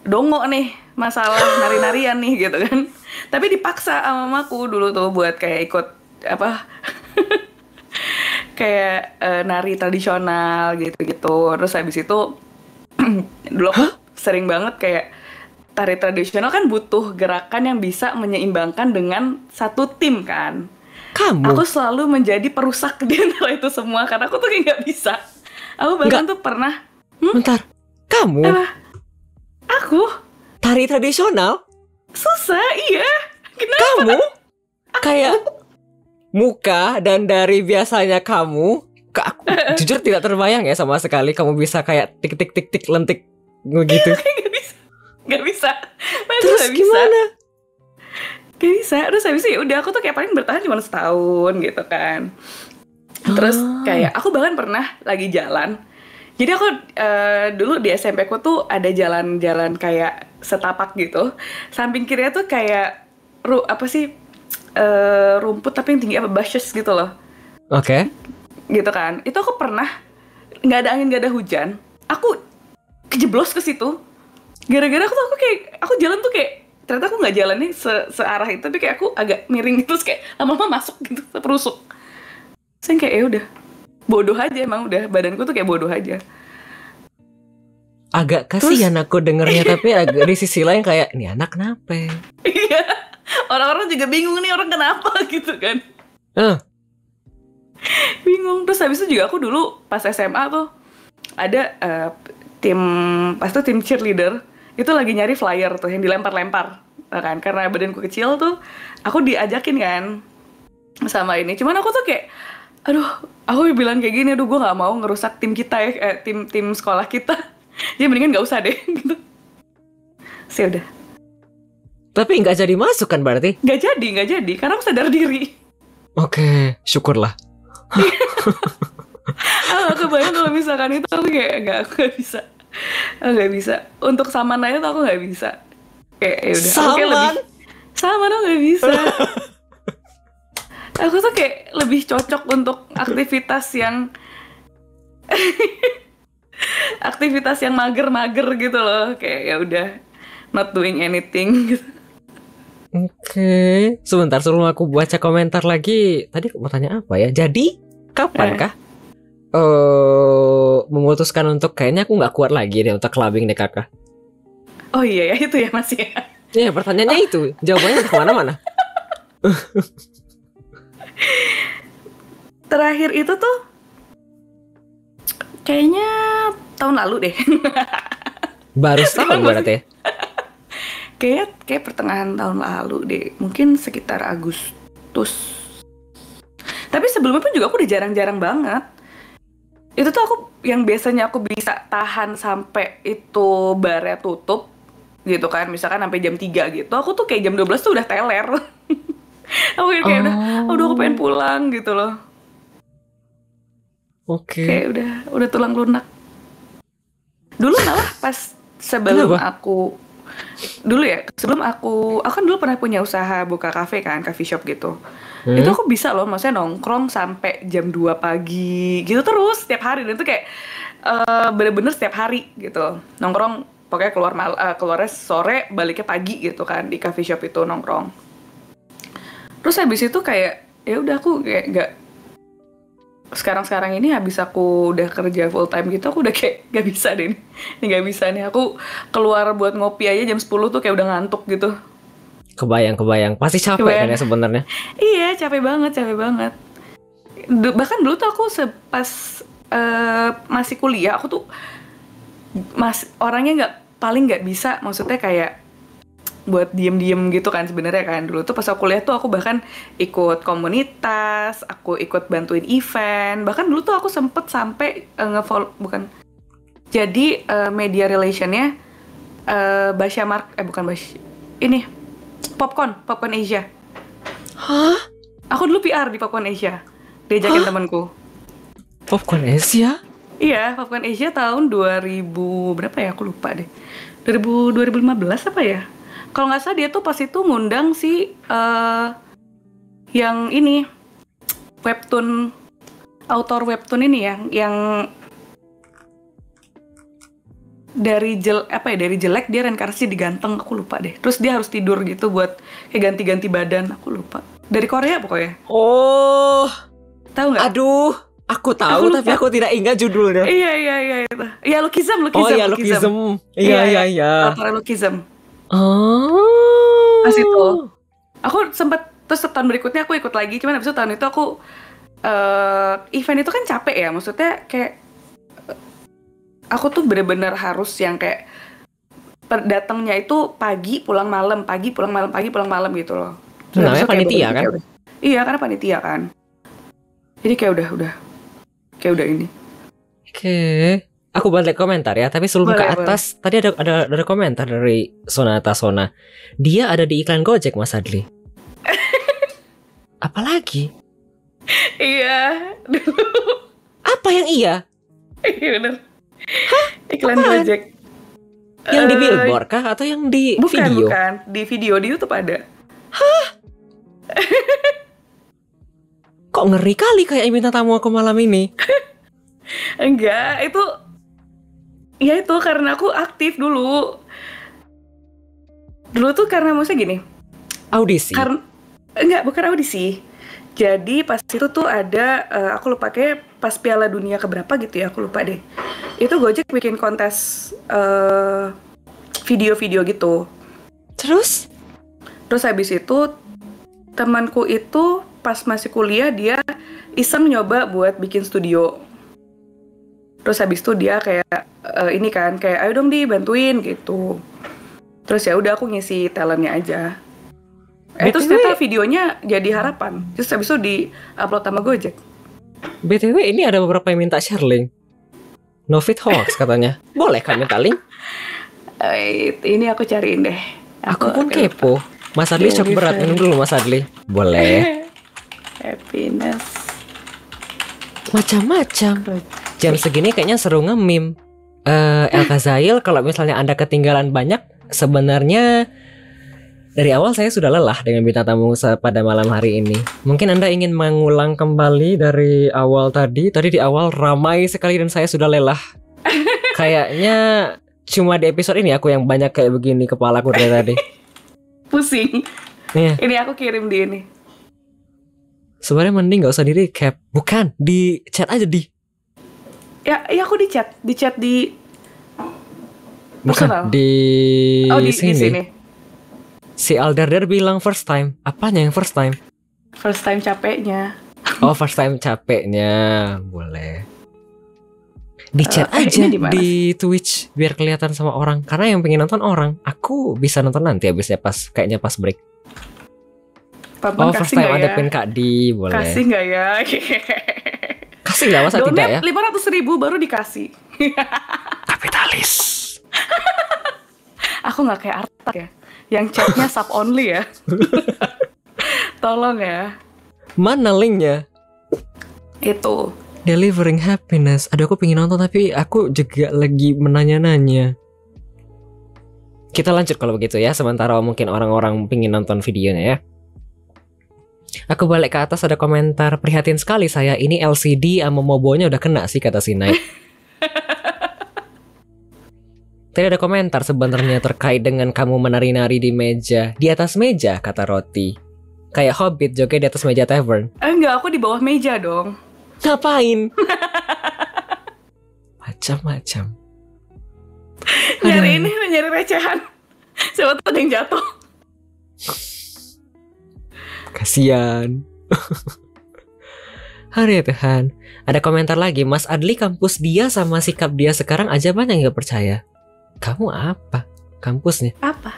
dongo nih masalah nari-narian nih gitu kan. Tapi dipaksa sama mamaku dulu tuh buat kayak ikut apa kayak nari tradisional gitu-gitu. Terus habis itu dulu aku sering banget kayak tari tradisional kan butuh gerakan yang bisa menyeimbangkan dengan satu tim kan. Kamu? Aku selalu menjadi perusak di antara itu semua karena aku tuh kayak nggak bisa. Aku bahkan tuh pernah. Bentar, kamu? Aku? Tari tradisional? Susah, iya. Kenapa? Kamu? Kayak muka dan dari biasanya kamu, aku jujur tidak terbayang ya sama sekali kamu bisa kayak tik tik tik tik lentik begitu. Gak bisa. Terus gimana? Gak bisa. Terus habis itu ya udah aku tuh kayak paling bertahan cuma setahun gitu kan. Terus kayak aku bahkan pernah lagi jalan. Jadi aku dulu di SMP ku tuh ada jalan-jalan kayak setapak gitu. Samping kirinya tuh kayak rumput tapi yang tinggi bushes gitu loh. Oke. Gitu kan. Itu aku pernah nggak ada angin, nggak ada hujan. Aku kejeblos ke situ. Gara-gara aku jalan tuh kayak ternyata aku nggak jalannya searah itu, tapi kayak aku agak miring gitu, terus kayak lama-lama masuk gitu, terperusuk. Saya kayak ya udah bodoh aja, emang udah badanku tuh kayak bodoh aja. Agak kasihan aku dengernya, tapi agak di sisi lain kayak ini anak kenapa? Iya. Orang-orang juga bingung nih orang kenapa gitu kan. Bingung. Terus habis itu juga aku dulu pas SMA tuh ada tim cheerleader itu lagi nyari flyer tuh yang dilempar-lempar kan, karena badanku kecil tuh aku diajakin kan sama ini. Cuman aku tuh kayak aku bilang kayak gini, gue nggak mau ngerusak tim kita ya, tim sekolah kita. Jadi mendingan nggak usah deh gitu. Sih udah. Tapi nggak jadi masuk kan berarti? Nggak jadi, karena aku sadar diri. Oke, syukurlah. Aku bayang kalau misalkan itu aku kayak aku nggak bisa. Untuk saman aja tuh aku nggak bisa. Kayak ya udah. Saman aku nggak bisa. Aku tuh kayak lebih cocok untuk aktivitas yang mager-mager gitu loh. Kayak ya udah not doing anything gitu. Oke. Sebentar sebelum aku baca komentar lagi. Tadi aku mau tanya apa ya? Jadi kapankah memutuskan untuk kayaknya aku nggak kuat lagi deh untuk clubbing deh kakak? Oh iya ya, itu ya masih ya. Iya, pertanyaannya itu. Jawabannya kemana-mana. Terakhir itu tuh kayaknya tahun lalu deh. Baru setahun berarti ya? Kayak pertengahan tahun lalu deh. Mungkin sekitar Agustus. Tapi sebelumnya pun juga aku udah jarang-jarang banget. Itu tuh aku yang biasanya aku bisa tahan sampai itu barnya tutup gitu kan. Misalkan sampai jam 3 gitu. Aku tuh kayak jam 12 tuh udah teler. Aku kayak udah aku pengen pulang gitu loh. Oke. Kayak udah tulang lunak. Dulu malah pas sebelum sebelum aku kan dulu pernah punya usaha buka kafe kan, coffee shop gitu. Itu aku bisa loh, maksudnya nongkrong sampai jam 2 pagi gitu terus setiap hari. Dan itu kayak bener-bener setiap hari gitu nongkrong, pokoknya keluarnya sore baliknya pagi gitu kan, di coffee shop itu nongkrong. Terus habis itu kayak ya udah aku kayak nggak, sekarang ini habis aku udah kerja full time gitu, aku udah kayak nggak bisa deh ini nggak bisa nih, aku keluar buat ngopi aja jam 10 tuh kayak udah ngantuk gitu. Kebayang pasti capek kan ya sebenarnya. Iya, capek banget. Bahkan dulu tuh aku pas masih kuliah, aku tuh orangnya paling nggak bisa, maksudnya kayak buat diem gitu kan sebenarnya kan. Dulu tuh pas aku kuliah tuh aku bahkan ikut komunitas, aku ikut bantuin event, bahkan dulu tuh aku sempet sampai jadi media relationnya Basya Popcorn Asia. Hah? Aku dulu PR di Popcorn Asia, diajakin temanku. Popcorn Asia? Iya, Popcorn Asia tahun 2000 berapa ya, aku lupa deh. 2015 apa ya? Kalau nggak salah dia tuh pas itu ngundang si yang ini autor webtoon ini ya, yang dari jelek dia reinkarnasi diganteng, aku lupa deh. Terus dia harus tidur gitu buat kayak ganti-ganti badan, aku lupa. Dari Korea pokoknya. Oh, tahu nggak? Aduh, aku tahu tapi aku tidak ingat judulnya. Iya itu. Ya Lookism. Oh iya, Lookism. Iya. Autor Lookism. Oh. Pas itu aku sempat, terus tahun berikutnya aku ikut lagi, cuman abis itu tahun itu aku event itu kan capek ya, maksudnya kayak aku tuh bener-bener harus yang kayak datangnya itu pagi pulang malam gitu loh. Namanya panitia kan? Iya, karena panitia kan. Jadi kayak udah ini. Oke. Aku balik komentar ya, tapi sebelum ke atas tadi ada komentar dari Sonata Sona. Dia ada di iklan Gojek, Mas Adli. Apalagi? Iya. Apa yang iya? Iya bener. Hah? Iklan Gojek. Yang di billboard kah atau yang di video? Bukan, di video di YouTube ada. Hah? Kok ngeri kali kayak minta tamu aku malam ini? Enggak, itu karena aku aktif dulu. Dulu tuh karena maksudnya gini. Audisi? Enggak, bukan audisi. Jadi pas itu tuh ada, aku lupa kayak pas Piala Dunia keberapa gitu ya, aku lupa deh. Itu Gojek bikin kontes video-video gitu. Terus habis itu temanku itu pas masih kuliah dia iseng nyoba buat bikin studio. Terus habis itu dia kayak ini kan kayak ayo dong dibantuin gitu. Terus ya udah aku ngisi talentnya aja. Terus ternyata videonya jadi harapan. Terus habis itu di-upload sama Gojek. BTW ini ada beberapa yang minta share link. Novit hoax katanya. Boleh kan minta link? Ini aku cariin deh. Aku pun kepo. Mas Adli cok berat, minum dulu Mas Adli. Boleh. Happiness. Macam-macam. Jam segini kayaknya seru nge-meme. Elka Zail, kalau misalnya Anda ketinggalan banyak, sebenarnya dari awal saya sudah lelah dengan bintang tamu pada malam hari ini. Mungkin Anda ingin mengulang kembali dari awal tadi. Tadi di awal ramai sekali dan saya sudah lelah. Kayaknya cuma di episode ini aku yang banyak kayak begini kepalaku dari tadi. Pusing. Nih. Ini aku kirim di ini. Sebenarnya mending gak usah di recap. Bukan, di chat aja di. Ya aku di chat di. Bukan, di sini. Di sini. Si Aldarder bilang first time. Apanya yang first time? First time capeknya. Oh, first time capeknya. Boleh. Di chat aja di Twitch biar kelihatan sama orang. Karena yang pengen nonton orang. Aku bisa nonton nanti habisnya kayaknya pas break. Papan first time ada pin Kak Di. Boleh. Kasih gak ya? Kasih lah, masa tidak ya? 500.000 baru dikasih. Kapitalis. Aku gak kayak Artak ya, yang chatnya sub only ya. Tolong ya. Mana linknya? Itu Delivering Happiness. Aduh, aku pengen nonton tapi aku juga lagi menanya-nanya. Kita lanjut kalau begitu ya. Sementara mungkin orang-orang pengen nonton videonya ya. Aku balik ke atas, ada komentar. Prihatin sekali saya, ini LCD sama Mobonya udah kena sih, kata Sinai. Tadi ada komentar sebenarnya terkait dengan kamu menari-nari di meja. Di atas meja, kata Roti. Kayak Hobbit joget di atas meja tavern. Enggak, aku di bawah meja dong. Ngapain? Macam-macam. Nyari recehan. Siapa tuh ada yang jatuh. Kasian. Hari ya Tuhan. Ada komentar lagi, Mas Adli kampus dia sama sikap dia sekarang aja banyak yang gak percaya. Kamu apa? Kampusnya? Apa?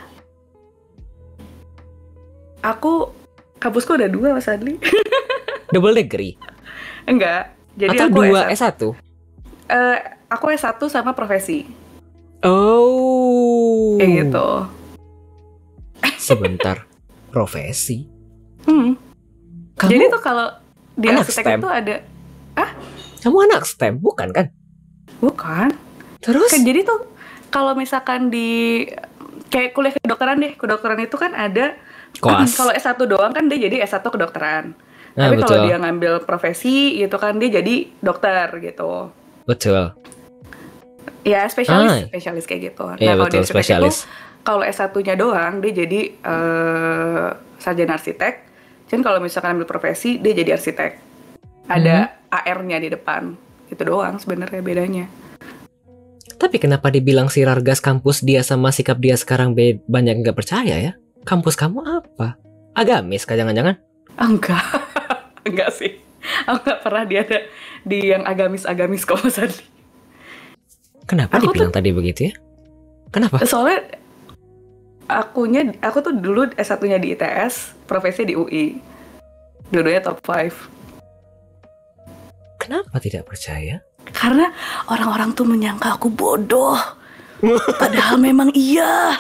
Kampusku ada 2 Mas Adli. Double degree? Enggak. Jadi atau aku 2 S1? Aku S1 sama profesi. Oh. Kayak gitu. Sebentar. Profesi? Kamu jadi tuh kalau di anak arsitek STEM? itu ada. Kamu anak STEM, bukan kan? Bukan. Terus? Kan jadi tuh kalau misalkan di kayak kuliah kedokteran deh, kedokteran itu kan ada Koas. kalau S1 doang kan dia jadi S1 kedokteran. Nah, Tapi kalau betul. dia ngambil profesi gitu kan dia jadi dokter gitu. Betul. Ya spesialis kayak gitu. Nah Iya kalau di betul, arsitek itu spesialis. kalau S1-nya doang dia jadi sarjana arsitek. Dan kalau misalkan ambil profesi dia jadi arsitek. Ada AR-nya di depan. Itu doang sebenarnya bedanya. Tapi kenapa dibilang si Rargas kampus dia sama sikap dia sekarang banyak nggak percaya ya? Kampus kamu apa? Agamis kah jangan-jangan? Enggak. Enggak sih. Aku nggak pernah di yang agamis-agamis kok Mas Adli. Kenapa dibilang tadi begitu ya? Kenapa? Soalnya aku tuh dulu S1-nya di ITS, profesi di UI. Dua-duanya top 5. Kenapa tidak percaya? Karena orang-orang tuh menyangka aku bodoh. Padahal memang iya.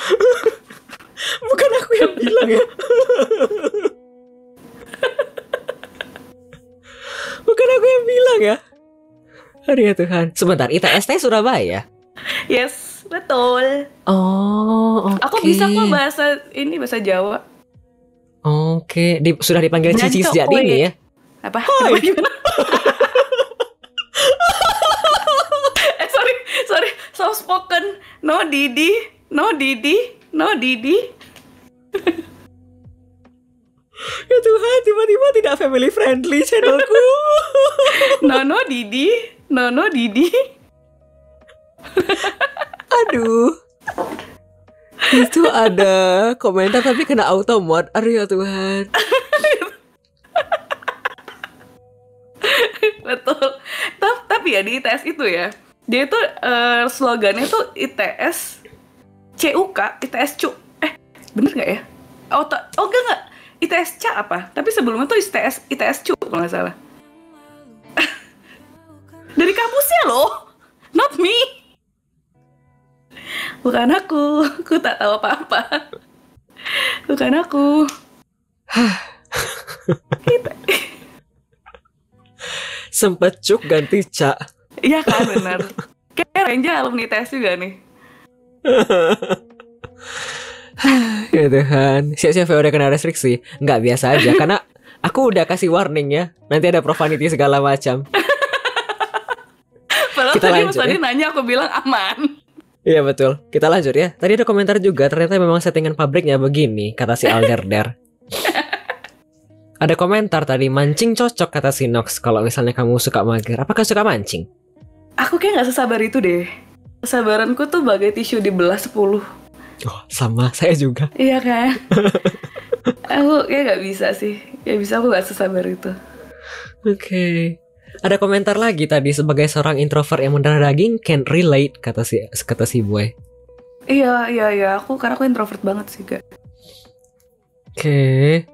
Bukan aku yang bilang ya. Bukan aku yang bilang ya. Hari ya Tuhan. Sebentar, ITS Surabaya? Yes, betul. Oh, oke. Aku bisa kok bahasa Jawa. Oke, sudah dipanggil Cici sejak dini ya? Apa? Gimana? Sorry, soft spoken. No Didi. Ya Tuhan, tiba-tiba tidak family friendly channelku. No Didi. Aduh. Itu ada komentar tapi kena auto mod. Aduh ya Tuhan. Betul. Tapi ya di ITS itu ya, dia itu slogannya tuh ITS CUK, ITS CU. Bener nggak ya? Enggak. ITS C apa? Tapi sebelumnya tuh ITS CU kalau nggak salah. Dari kampusnya loh, not me. Bukan aku tak tahu apa-apa. Bukan aku. Sempet cuk ganti cak. Iya kan, benar. Kayak Renja alumni ITS juga nih. Ya Tuhan, siap-siap udah kena restriksi. Nggak biasa aja, karena aku udah kasih warning ya. Nanti ada profanity segala macam. Padahal Kita tadi lanjut, Mas Adi ya? nanya aku bilang aman. Iya betul, kita lanjut ya. Tadi ada komentar juga, ternyata memang settingan pabriknya begini, kata si Alderder. Ada komentar tadi, mancing cocok kata si Nox. Kalau misalnya kamu suka mager, apakah suka mancing? Aku kayak nggak sesabar itu deh. Kesabaranku tuh bagai tisu dibelah 10. Oh, sama, saya juga. Iya kan? Aku kayak nggak bisa sih. Ya bisa, aku nggak sesabar itu. Oke. Ada komentar lagi tadi, sebagai seorang introvert yang mendarah daging can relate kata si boy. Iya. Karena aku introvert banget sih, Kak. Oke.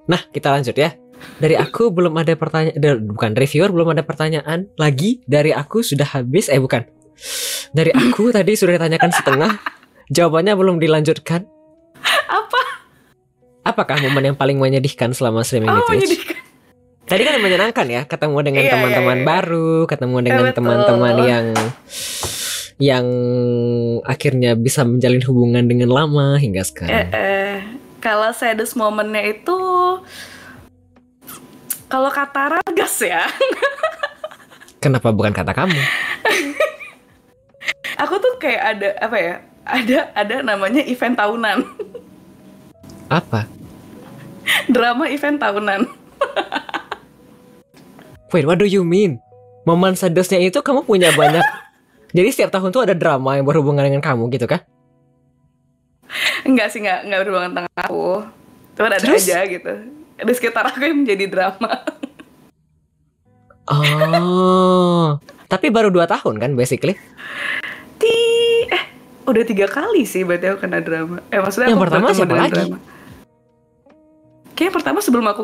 Nah, kita lanjut ya. Dari aku belum ada pertanyaan, bukan reviewer belum ada pertanyaan lagi. Dari aku sudah habis, bukan. Dari aku tadi sudah ditanyakan setengah. Jawabannya belum dilanjutkan. Apa? Apakah momen yang paling menyedihkan selama streaming di Twitch? Menyedihkan. Tadi kan menyenangkan ya, ketemu dengan Iya, teman-teman iya. baru, ketemu dengan Betul. teman-teman yang akhirnya bisa menjalin hubungan dengan lama hingga sekarang. Kalau saddest momennya itu kalau kata Rargas ya. Kenapa bukan kata kamu? Aku tuh kayak ada apa ya? ada namanya event tahunan. Apa? Drama event tahunan. Wait, what do you mean? Momen sedesnya itu kamu punya banyak. Jadi setiap tahun tuh ada drama yang berhubungan dengan kamu gitu kah? Enggak sih, enggak berhubungan dengan aku. Cuma ada Terus? aja gitu. Di sekitar aku yang menjadi drama. Oh, tapi baru 2 tahun kan basically? Udah 3 kali sih berarti aku kena drama. Maksudnya Yang aku pertama bertemu siapa dengan lagi? drama. Kayaknya yang pertama sebelum aku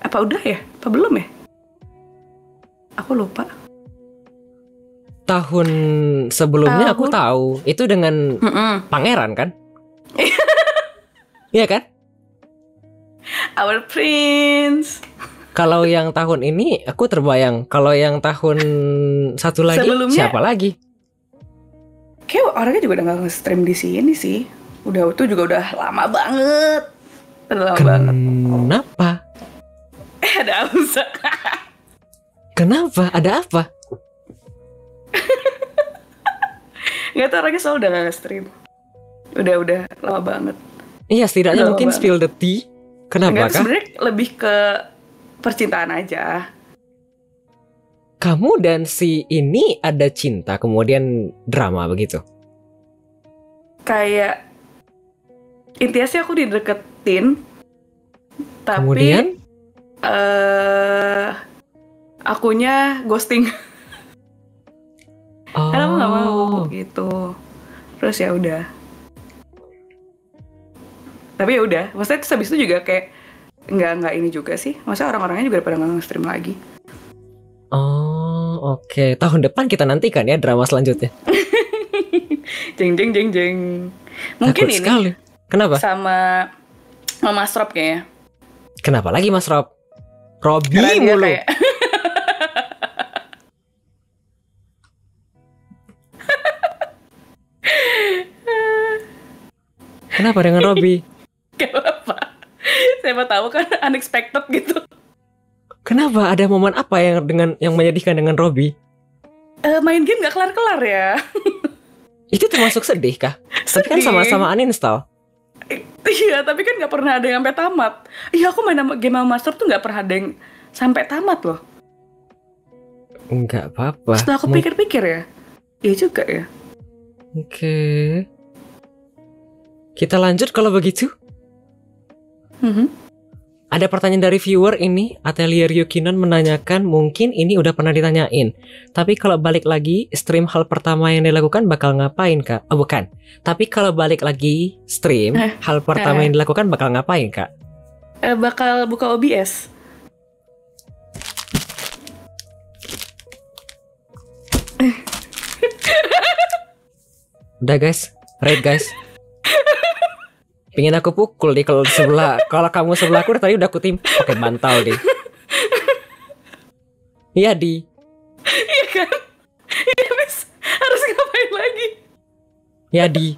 apa udah ya? Apa belum ya? Aku lupa. Tahun sebelumnya aku tahu itu dengan pangeran kan? Iya kan? Our Prince. Kalau yang tahun ini aku terbayang. Kalau yang tahun satu lagi Sebelumnya- siapa lagi? Kayak orangnya juga udah gak nge-stream di sini sih. Itu juga udah lama banget. Udah lama banget. Kenapa? Ada Ausa. Kenapa? Ada apa? Gak tau, orangnya selalu udah gak nge-stream. Udah lama banget. Iya, setidaknya Udah mungkin lama spill the tea. Kenapa Enggak, kah? sebenarnya lebih ke percintaan aja. Kamu dan si ini ada cinta kemudian drama begitu? Kayak intinya sih aku dideketin, tapi Kemudian? akunya ghosting. Karena aku nggak mau Oh, gitu. Terus ya udah. Tapi ya udah, maksudnya terus habis itu juga kayak nggak ini juga sih. Maksudnya orang-orangnya juga pada nggak nge-stream lagi. oh, oke. Tahun depan kita nantikan ya drama selanjutnya. Jeng jeng jeng jeng. Mungkin Takut ini sekali. Kenapa? sama Mas Rob kayaknya. Kenapa lagi Mas Rob? Robby Karena dia mulu. kayak Kenapa dengan Robby? gak apa. Siapa tahu kan unexpected gitu. Kenapa? Ada momen apa yang menyedihkan dengan Robby? Main game gak kelar-kelar ya. Itu termasuk sedih kah? Tapi kan Sedih. sama-sama uninstall. Iya, tapi kan gak pernah ada yang sampai tamat. Iya, aku main game sama Master tuh gak pernah ada yang sampai tamat loh. Enggak apa-apa. Setelah aku pikir-pikir ya. Iya juga ya. Oke. Kita lanjut kalau begitu. Ada pertanyaan dari viewer ini, Atelier Yukinon menanyakan, mungkin ini udah pernah ditanyain. Tapi kalau balik lagi, stream hal pertama yang dilakukan bakal ngapain, Kak? Oh, bukan. Tapi kalau balik lagi stream, hal pertama yang dilakukan bakal ngapain, Kak? Bakal buka OBS. Udah guys, right guys. Pengen aku pukul deh kalau kamu sebelah aku tadi udah aku pakai bantal deh. Iya di. Iya kan? Iya bis. Harus ngapain lagi? Ya di.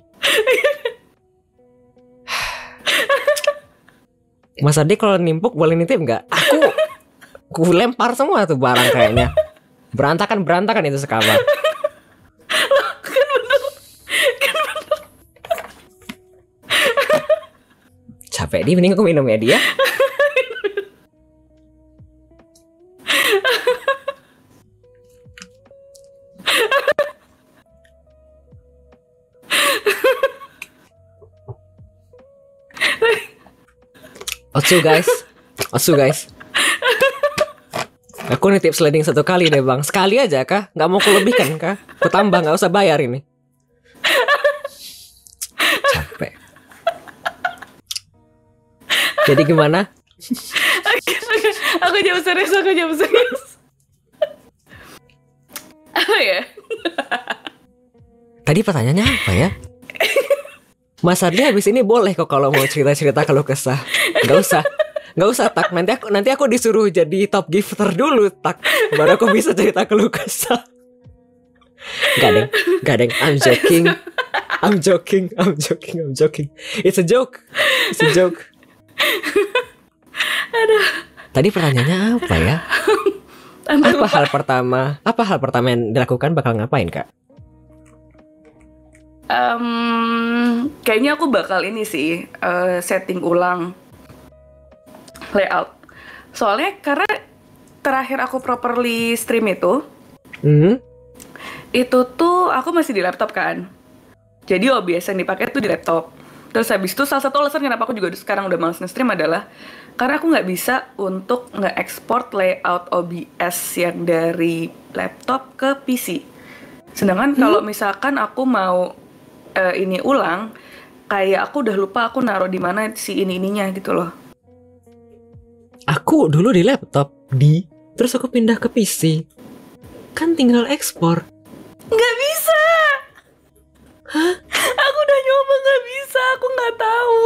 Mas Adi kalau nimpuk boleh nitip nggak? Aku lempar semua tuh barang kayaknya. Berantakan itu sekamar. Capek di, mending aku minum ya dia. Osu guys. Aku nitip sliding 1 kali deh bang. Sekali aja kah? Gak mau kulebihkan kah? Aku tambah, gak usah bayar ini. Capek. Jadi gimana? Aku jawab serius. Apa ya? Tadi pertanyaannya apa ya? Mas Adli habis ini boleh kok kalau mau cerita-cerita kalau kesah. Gak usah tak. Nanti aku disuruh jadi top gifter dulu tak. Baru aku bisa cerita keluh kesah. Gak deng. I'm joking. It's a joke. Aduh. Tadi pertanyaannya apa ya? Apa hal pertama yang dilakukan bakal ngapain, Kak? Kayaknya aku bakal ini sih, setting ulang layout. Soalnya karena terakhir aku properly stream itu tuh aku masih di laptop kan. Jadi OBS yang dipakai tuh di laptop. Terus habis itu salah satu alasan kenapa aku juga sekarang udah males nge-stream adalah karena aku nggak bisa untuk nge-export layout OBS yang dari laptop ke PC. Sedangkan kalau misalkan aku mau ini ulang, kayak aku udah lupa aku naruh di mana si ininya gitu loh. Aku dulu di laptop, terus aku pindah ke PC. Kan tinggal ekspor. Nggak bisa. Hah? Aku udah nyoba nggak bisa, aku nggak tahu.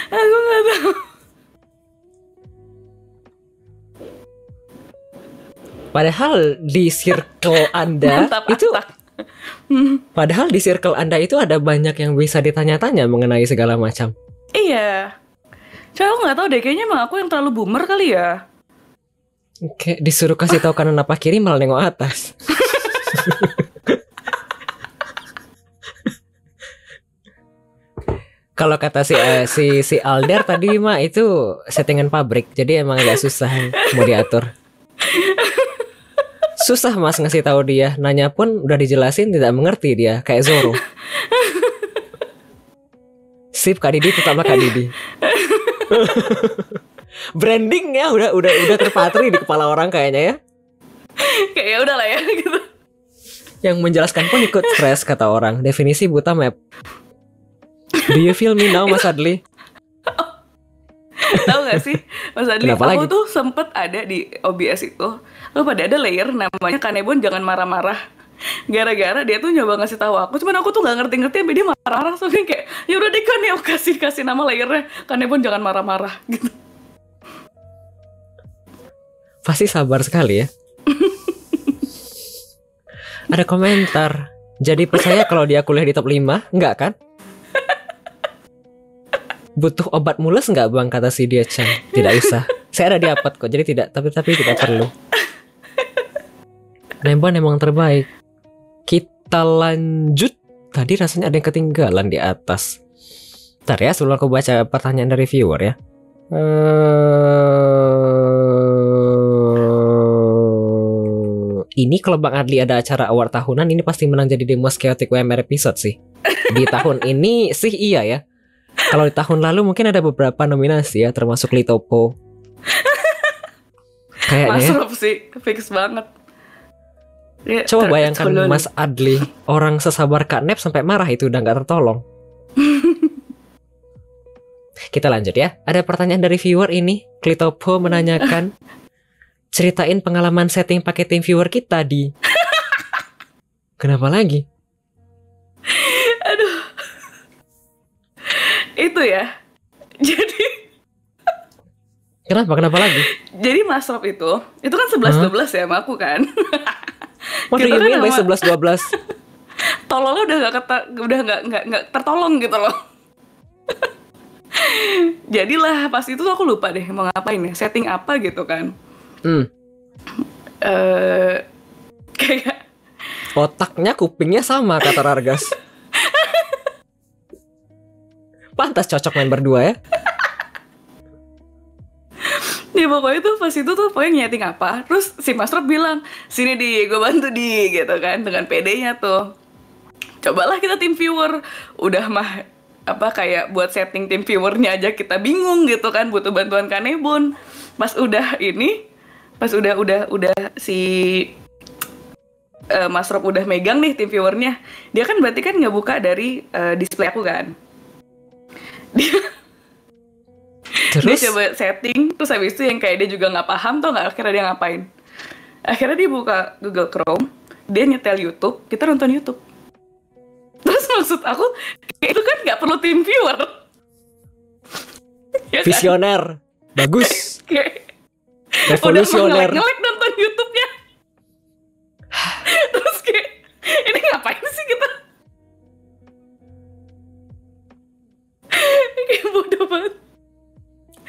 Aku nggak tahu. Padahal di circle Anda Mantap, itu Atak. Padahal di circle Anda itu ada banyak yang bisa ditanya-tanya mengenai segala macam. Iya. Cuma aku nggak tahu deh, kayaknya emang aku yang terlalu boomer kali ya. Kayak disuruh kasih tahu kanan apa kiri malah nengok atas. Kalau kata si Alder tadi mah itu settingan pabrik, jadi emang agak susah mau diatur. Susah mas ngasih tahu dia, nanya pun udah dijelasin tidak mengerti dia, kayak Zoro. Sip Kak Didi, tetaplah Kak Didi. Brandingnya udah terpatri di kepala orang kayaknya ya. Kayak ya udah lah ya gitu. Yang menjelaskan pun ikut stres kata orang. Definisi buta map. Do you feel me now Mas Adli? Tahu gak sih Mas Adli, Kenapa aku lagi? tuh sempet ada di OBS itu. Lo pada ada layer namanya Kanebon jangan marah-marah. Gara-gara dia tuh nyoba ngasih tahu aku, cuman aku tuh nggak ngerti-ngerti, sampai dia marah-marah. Sampai kayak ya udah deh kan, aku kasih nama layernya Kanebon jangan marah-marah gitu. Pasti sabar sekali ya. Ada komentar. Jadi percaya kalau dia kuliah di top 5? Enggak kan? Butuh obat mules nggak bang, kata si dia Chan. Tidak usah. Saya ada di Apot kok, jadi tidak. Tapi tidak perlu. Nembon emang terbaik. Kita lanjut. Tadi rasanya ada yang ketinggalan di atas. Ntar ya, sebelum aku baca pertanyaan dari viewer ya. Ini kalau Bang Adli ada acara award tahunan, ini pasti menang jadi The Most Chaotic WMR episode sih. Di tahun ini sih iya ya. Kalau di tahun lalu mungkin ada beberapa nominasi ya, termasuk Litopo. Kayaknya Masuk sih, fix banget. Ya, coba bayangkan Mas Adli, orang sesabar Kak Nep sampai marah itu udah gak tertolong. Kita lanjut ya. Ada pertanyaan dari viewer ini. Klitopo menanyakan, ceritain pengalaman setting pakai tim viewer kita di. Kenapa lagi? Aduh. Itu ya. Jadi Kenapa lagi? jadi Mas Rob itu kan 11-12 ya sama aku kan. What do you mean by 11-12? Tololnya udah nggak tertolong gitu loh. Jadilah pas itu aku lupa deh mau ngapain ya, setting apa gitu kan. Kayak Otaknya kupingnya sama kata Rargas. Pantas cocok main berdua ya. ya pokoknya tuh pas itu tuh pokoknya nyeting apa. Terus si Mas Rob bilang, sini di gue bantu di gitu kan, dengan PD-nya tuh. Cobalah kita tim viewer. Udah mah apa kayak buat setting tim viewernya aja kita bingung gitu kan, butuh bantuan Kanebon. Pas udah si Mas Rob udah megang nih tim viewernya, dia kan berarti kan ngebuka dari display aku kan. Dia coba setting, terus habis itu yang kayak dia juga nggak paham, tau nggak akhirnya dia ngapain? Akhirnya dia buka Google Chrome, dia nyetel YouTube, kita nonton YouTube. Terus maksud aku, kayak itu kan nggak perlu tim viewer. Ya kan? Visioner, bagus. Kayak Revolusioner. udah ngelek nonton YouTube-nya. Terus kayak, ini ngapain sih kita? Kayak bodoh banget.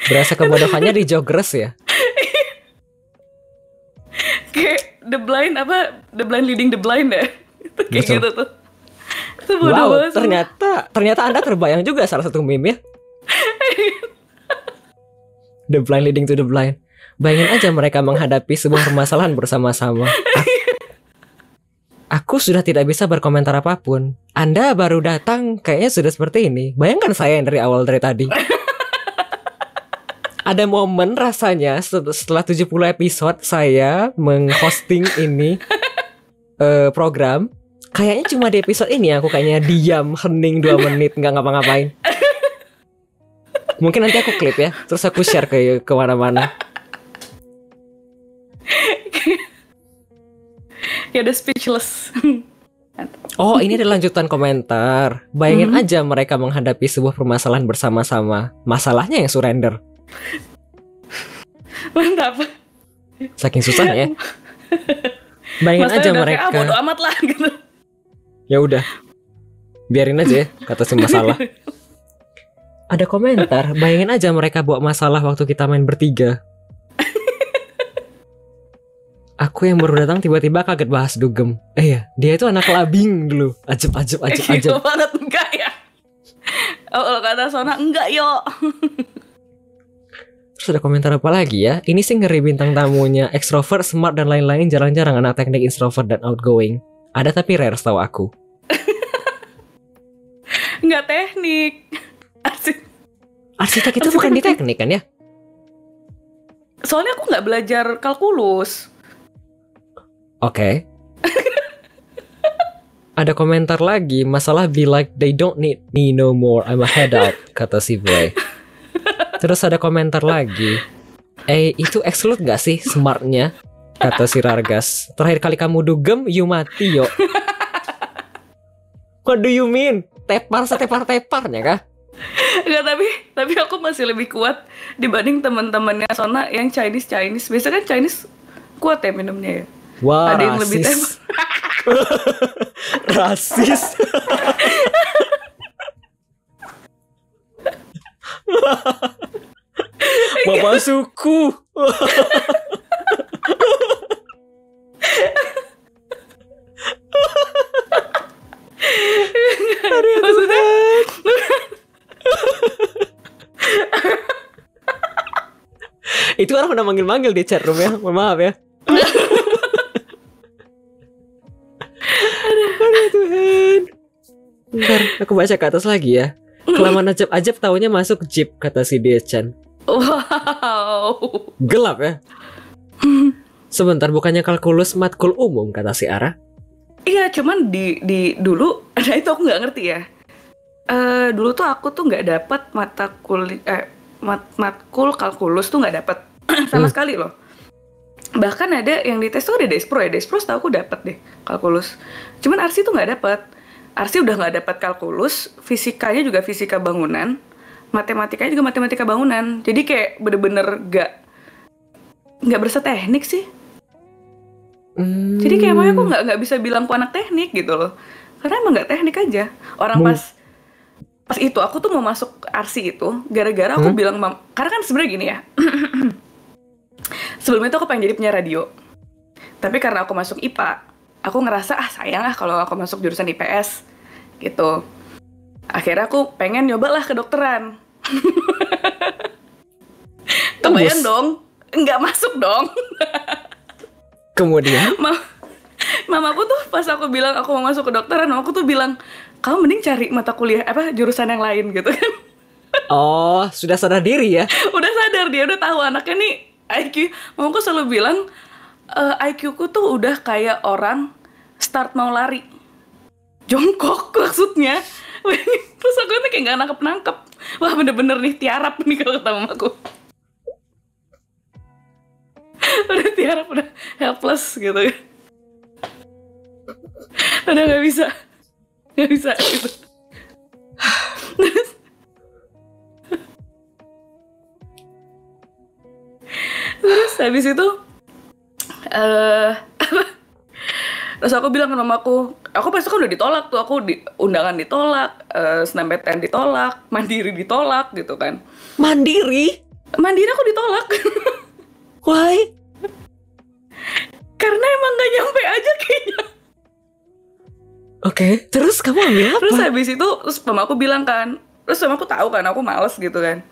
Berasa kebodohannya di Jogres ya. Kayak the blind leading the blind ya. Kayak Betul. gitu tuh. Itu bodoh Wow, banget. ternyata Anda terbayang juga salah satu meme ya. The blind leading to the blind. Bayangin aja mereka menghadapi sebuah permasalahan bersama-sama. Aku sudah tidak bisa berkomentar apapun. Anda baru datang kayaknya sudah seperti ini. Bayangkan saya yang dari awal dari tadi. Ada momen rasanya setelah 70 episode saya menghosting ini program. Kayaknya cuma di episode ini aku kayaknya diam, hening 2 menit, nggak ngapa-ngapain. Mungkin nanti aku klip ya, terus aku share ke mana-mana. Ya udah speechless. Oh, ini ada lanjutan komentar. Bayangin aja mereka menghadapi sebuah permasalahan bersama-sama. Masalahnya yang surrender. Mantap. Saking susahnya ya. Bayangin aja udah mereka. kayak, bodo amat lah gitu. Ya udah, biarin aja ya kata si masalah. Ada komentar, bayangin aja mereka bawa masalah waktu kita main bertiga. Aku yang baru datang tiba-tiba kaget bahas dugem. Ya, dia itu anak labing dulu. Ajep. Gitu banget, enggak ya? Oh, kalau kata Sona, enggak yo. Terus ada komentar apa lagi ya? Ini sih ngeri bintang tamunya. Extrovert, smart, dan lain-lain. Jarang-jarang anak teknik introvert dan outgoing. Ada tapi rare setahu aku. Enggak teknik. Arsitek itu bukan di teknik kan ya? Soalnya aku nggak belajar kalkulus. Oke. Ada komentar lagi, masalah be like they don't need me no more, I'm a head out, kata si boy. Terus ada komentar lagi, itu exclude gak sih smartnya, kata si Rargas. Terakhir kali kamu dugem, you mati yo. What do you mean? Tepar-teparnya kah? Enggak, tapi aku masih lebih kuat dibanding teman-temannya Sona yang Chinese. Biasanya kan Chinese kuat ya minumnya ya. Wah, ada yang lebih rasis. Rasis. Bapak suku. Maksudnya Itu orang udah manggil-manggil di chat room ya. Mohon maaf ya. Aduh Tuhan. Bentar, aku baca ke atas lagi ya. Kelamaan ajab-ajab taunya masuk jeep, kata si Diechan. wow. Gelap ya. Sebentar, bukannya kalkulus matkul umum, kata si Ara. Iya, cuman di dulu ada itu aku nggak ngerti ya. Dulu tuh aku tuh nggak dapat matkul kalkulus tuh nggak dapat sama sekali loh. Bahkan ada yang dites tuh ada Despro ya. Despro setahu aku dapat deh kalkulus. Cuman Arsi tuh nggak dapat. Arsi udah nggak dapat kalkulus, fisikanya juga fisika bangunan, matematikanya juga matematika bangunan. Jadi kayak bener-bener nggak berasa teknik sih. Jadi kayak makanya aku nggak bisa bilang aku anak teknik gitu loh. Karena emang nggak teknik aja. Orang pas itu aku tuh mau masuk Arsi itu gara-gara aku bilang karena kan sebenarnya gini ya. Sebelumnya tuh aku pengen jadi penyiar radio. Tapi karena aku masuk IPA, aku ngerasa sayang kalau aku masuk jurusan IPS gitu. Akhirnya aku pengen nyobalah kedokteran. Kebayang dong, nggak masuk dong. Kemudian Mamaku tuh pas aku bilang aku mau masuk kedokteran, mamaku tuh bilang, kamu mending cari mata kuliah jurusan yang lain gitu kan. oh, sudah sadar diri ya. Udah sadar dia, udah tahu anaknya nih IQ. Mamaku selalu bilang IQ ku tuh udah kayak orang start mau lari, jongkok maksudnya. Terus aku tuh kayak gak nangkep. Wah bener-bener nih tiarap nih kalau kata mamaku. Udah tiarap, udah helpless gitu. Udah gak bisa gitu. Terus habis itu terus aku bilang ke mamaku, aku pasti kan udah ditolak tuh, aku undangan ditolak, SNMPTN ditolak, mandiri ditolak gitu kan. Mandiri Aku ditolak. Why? Karena emang gak nyampe aja kayaknya. Oke, terus kamu ambil apa? Terus habis itu terus mamaku bilang kan, terus mamaku tahu kan aku males gitu kan.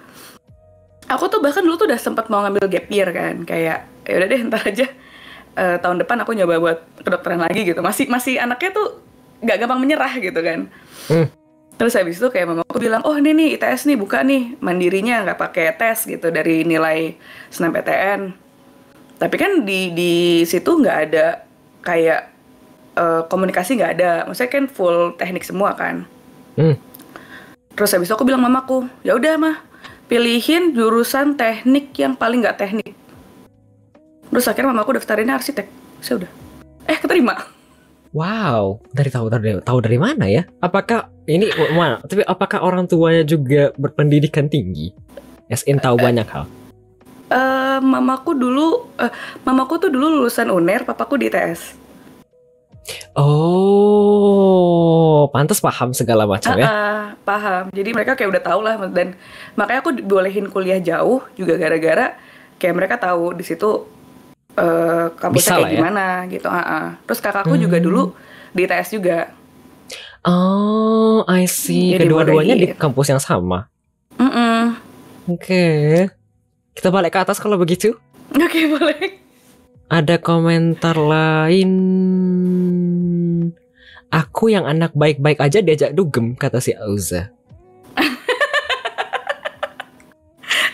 Aku tuh bahkan dulu tuh udah sempat mau ngambil gap year kan, kayak ya udah deh ntar aja tahun depan aku nyoba buat kedokteran lagi gitu. Masih anaknya tuh nggak gampang menyerah gitu kan. Terus habis itu kayak mamaku bilang, oh ini nih ITS nih buka nih mandirinya nggak pakai tes gitu dari nilai SNMPTN. Tapi kan di situ nggak ada kayak komunikasi nggak ada, maksudnya kan full teknik semua kan. Terus habis itu aku bilang mamaku, ya udah mah pilihin jurusan teknik yang paling nggak teknik. Terus akhirnya mamaku daftarinnya arsitek, saya udah, keterima. Wow, tahu dari mana ya? Apakah ini mana? Tapi apakah orang tuanya juga berpendidikan tinggi? Tahu banyak hal. Mamaku tuh dulu lulusan UNER, papaku di ITS. Oh, pantas paham segala macam ya? Paham. Jadi mereka kayak udah tahu lah, dan makanya aku dibolehin kuliah jauh juga gara-gara kayak mereka tahu di situ kampusnya kayak gimana gitu. Terus kakakku juga dulu di ITS juga. Oh, I see. Jadi kedua-duanya di kampus yang sama. Oke. Kita balik ke atas kalau begitu. Oke, boleh. Ada komentar lain. Aku yang anak baik-baik aja diajak dugem, kata si Auza.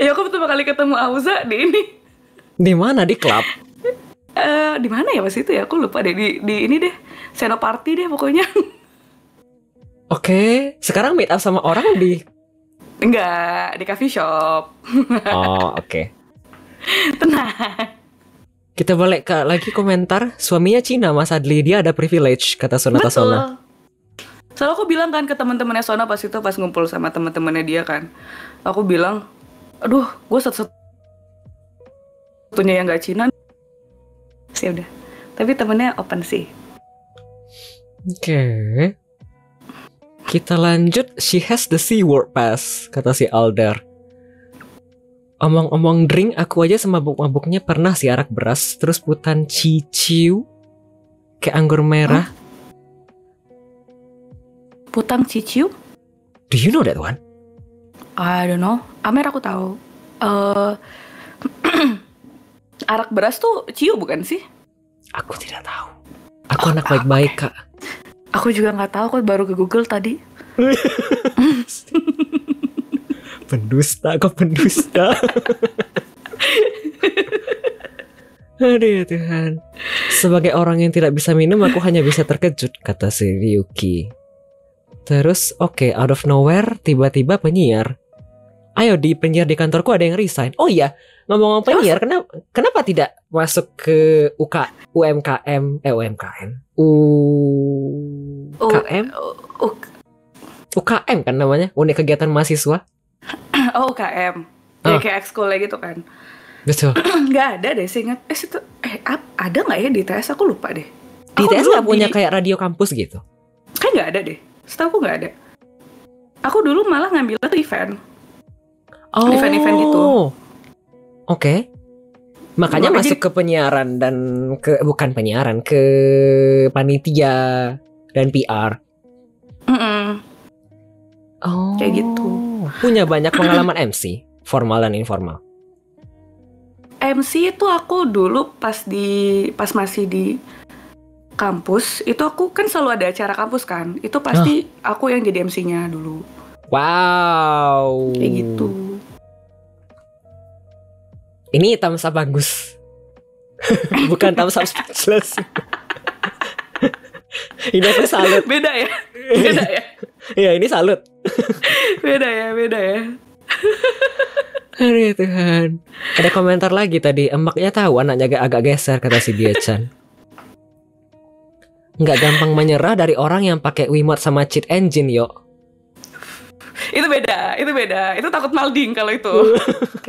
Ya aku pertama kali ketemu Auza di ini. Di mana? Di klub? Di mana ya pas itu ya? Aku lupa deh. Di ini deh. Senoparty deh pokoknya. Oke. Sekarang meet up sama orang di... Enggak, di coffee shop. Oh, oke. Tenang. Kita balik ke lagi komentar. Suaminya Cina, Mas Adli. Dia ada privilege, kata Sonata Sona. Soalnya aku bilang kan ke teman-temannya Sona pas ngumpul sama teman-temannya dia kan. Aku bilang, aduh, gue satu-satunya yang gak Cina. Sih udah. Tapi temennya open sih. Oke. Kita lanjut. She has the C-word pass, kata si Aldar. Omong-omong drink, aku aja semabuk-mabuknya pernah sih arak beras, terus putan ciciu, kayak anggur merah. Putang ciciu? Do you know that one? I don't know. Amer aku tahu. Arak beras tuh ciu bukan sih? Aku tidak tahu. Aku anak baik-baik, Kak. Aku juga nggak tahu, aku baru ke Google tadi. Pendusta, kok pendusta. Aduh ya Tuhan. Sebagai orang yang tidak bisa minum, aku hanya bisa terkejut, kata si Ryuki. Terus oke, out of nowhere tiba-tiba penyiar. Ayo, di penyiar di kantorku ada yang resign. Oh iya, ngomong-ngomong penyiar, kenapa tidak masuk ke UKM kan namanya, unit kegiatan mahasiswa. Oh, UKM. Ya kayak ekskulnya gitu kan. Betul. Nggak ada deh, saya ingat. Ada nggak ya di ITS? Aku lupa deh. Di ITS nggak punya kayak radio kampus gitu? Kayak nggak ada deh. Setahu aku nggak ada. Aku dulu malah ngambil tuh event. Event-event gitu. Oke. Makanya masuk ke penyiaran dan bukan penyiaran, ke panitia dan PR. Kayak gitu. Punya banyak pengalaman MC, formal dan informal. MC itu aku dulu pas masih di kampus, itu aku kan selalu ada acara kampus kan. Itu pasti aku yang jadi MC-nya dulu. Wow. Kayak gitu. Ini thumbs up bagus. Bukan thumbs up speechless. Ini aku salut. Beda ya? Beda ya? Iya, ini salut. Beda ya? Aduh Tuhan. Ada komentar lagi tadi. Emaknya tahu anaknya agak geser, kata si Dia-chan. Nggak gampang menyerah dari orang yang pakai Wiimote sama cheat engine, yo. Itu beda. Itu takut malding kalau itu.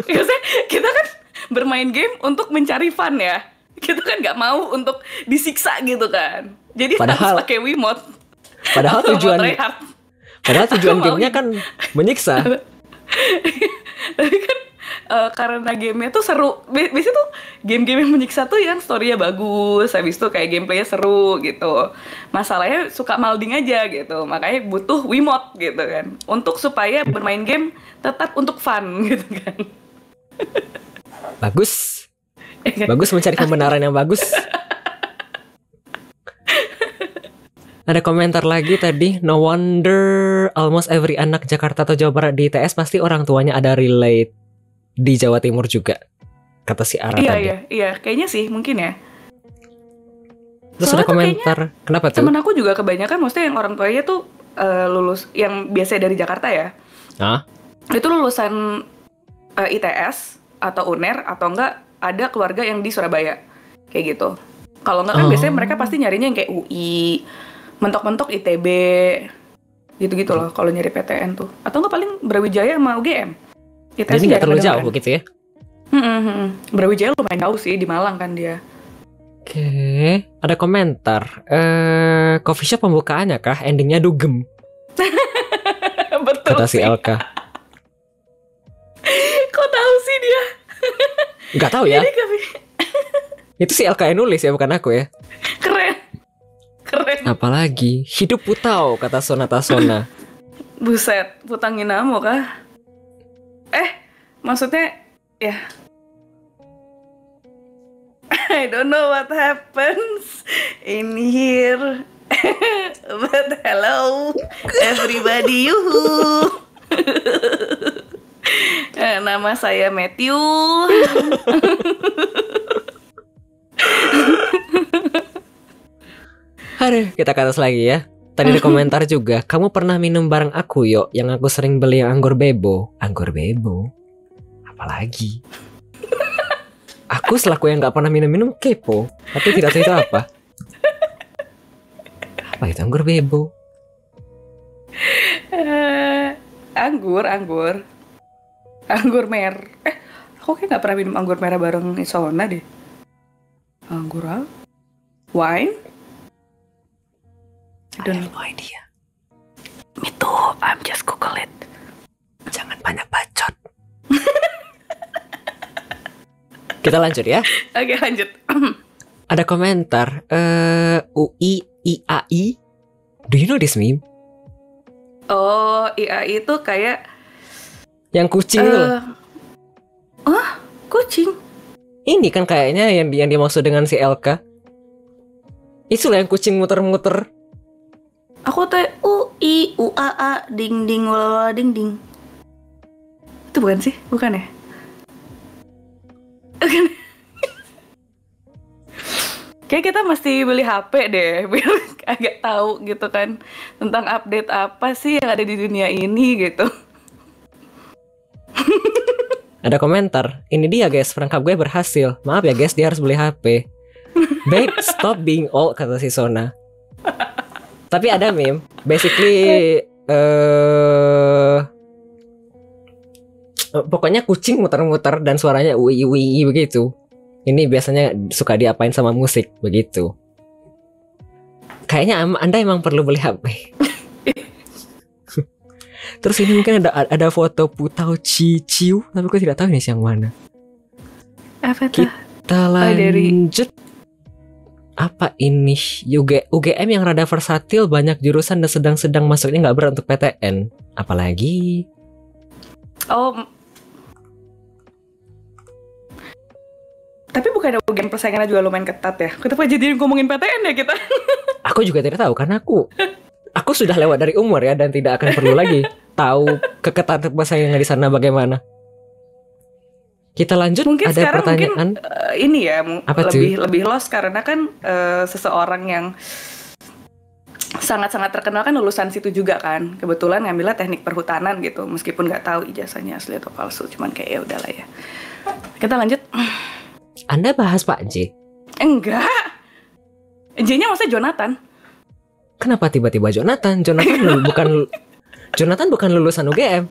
Biasanya kita kan bermain game untuk mencari fun ya. Kita kan nggak mau untuk disiksa gitu kan. Jadi harus pakai Wiimote. Padahal tujuan gamenya kan menyiksa. Tapi kan karena gamenya tuh seru. Biasanya tuh game-game yang menyiksa tuh yang story-nya bagus, habis itu kayak gameplaynya seru gitu. Masalahnya suka malding aja gitu, makanya butuh Wiimote gitu kan, untuk supaya bermain game tetap untuk fun gitu kan. Bagus. Bagus mencari kebenaran yang bagus. Ada komentar lagi tadi, no wonder almost every anak Jakarta atau Jawa Barat di ITS pasti orang tuanya ada relate di Jawa Timur juga, kata si Ara tadi. Iya, kayaknya sih mungkin ya. Terus Soalnya ada komentar, kenapa tuh? Temen aku juga kebanyakan, maksudnya yang orang tuanya tuh lulus, yang biasanya dari Jakarta ya. Hah? Itu lulusan ITS atau UNER atau enggak ada keluarga yang di Surabaya, kayak gitu. Kalau enggak kan biasanya mereka pasti nyarinya yang kayak UI, mentok-mentok ITB, gitu-gitu loh kalau nyari PTN tuh. Atau enggak paling Brawijaya sama UGM. Jadi nggak terlalu jauh begitu ya? Brawijaya lumayan jauh sih, di Malang kan dia. Oke, ada komentar. Coffee shop pembukaannya kah? Endingnya dugem. Betul Kata si sih. LK. Kok tahu sih dia? Nggak tahu ya. Jadi Itu si LK yang nulis ya, bukan aku ya. keren. Apalagi hidup putau, kata Sonata Sona. Buset, putangin namo kah? Maksudnya ya. I don't know what happens in here. But hello everybody, yuhu. Nama saya Matthew. Aduh, kita ke atas lagi ya. Tadi ada komentar juga, kamu pernah minum bareng aku yo, yang aku sering beli yang anggur bebo. Anggur bebo? Apalagi? Aku selaku yang gak pernah minum-minum kepo, tapi tidak tahu itu apa. Apa itu anggur bebo? Anggur mer. Aku kayak gak pernah minum anggur merah bareng Isona deh. Anggur apa? Wine? I have no idea. Me too, I'm just Google it. Jangan banyak bacot. Kita lanjut ya. Oke, lanjut. Ada komentar, UI IAI. Do you know this meme? Oh, IAI itu kayak Yang kucing itu loh. kucing. Ini kan kayaknya yang dimaksud dengan si LK. Itu lah yang kucing muter-muter. Aku tuh UI UAA ding ding walala ding ding. Itu bukan sih? Bukan ya? Bukan. Kayak kita mesti beli HP deh biar agak tahu gitu kan tentang update apa sih yang ada di dunia ini gitu. Ada komentar, ini dia guys, perangkap gue berhasil. Maaf ya guys, dia harus beli HP. Babe, stop being old, kata si Sona. Tapi ada meme, basically pokoknya kucing muter-muter dan suaranya ui begitu. Ini biasanya suka diapain sama musik begitu. Kayaknya Anda emang perlu beli HP. Terus ini mungkin ada foto Putau Ciciu, tapi gue tidak tahu ini yang mana. Apa tuh? Kita lanjut. Apa ini? UGM yang rada versatil, banyak jurusan dan sedang-sedang masuknya nggak berat untuk PTN. Apalagi? Oh, tapi bukan UGM persaingannya juga lumayan ketat ya? Kenapa jadi ngomongin PTN ya kita? Aku juga tidak tahu karena aku sudah lewat dari umur ya dan tidak akan perlu lagi tahu keketatan persaingan di sana bagaimana. Kita lanjut. Mungkin ada sekarang pertanyaan. Mungkin ini ya Apa lebih lost karena kan seseorang yang sangat-sangat terkenal kan lulusan situ juga kan. Kebetulan ngambilnya teknik perhutanan gitu, meskipun nggak tahu ijazahnya asli atau palsu, cuman kayak ya udahlah ya. Kita lanjut. Anda bahas Pak J? Enggak. J-nya maksudnya Jonathan. Kenapa tiba-tiba Jonathan? Jonathan bukan lulusan UGM.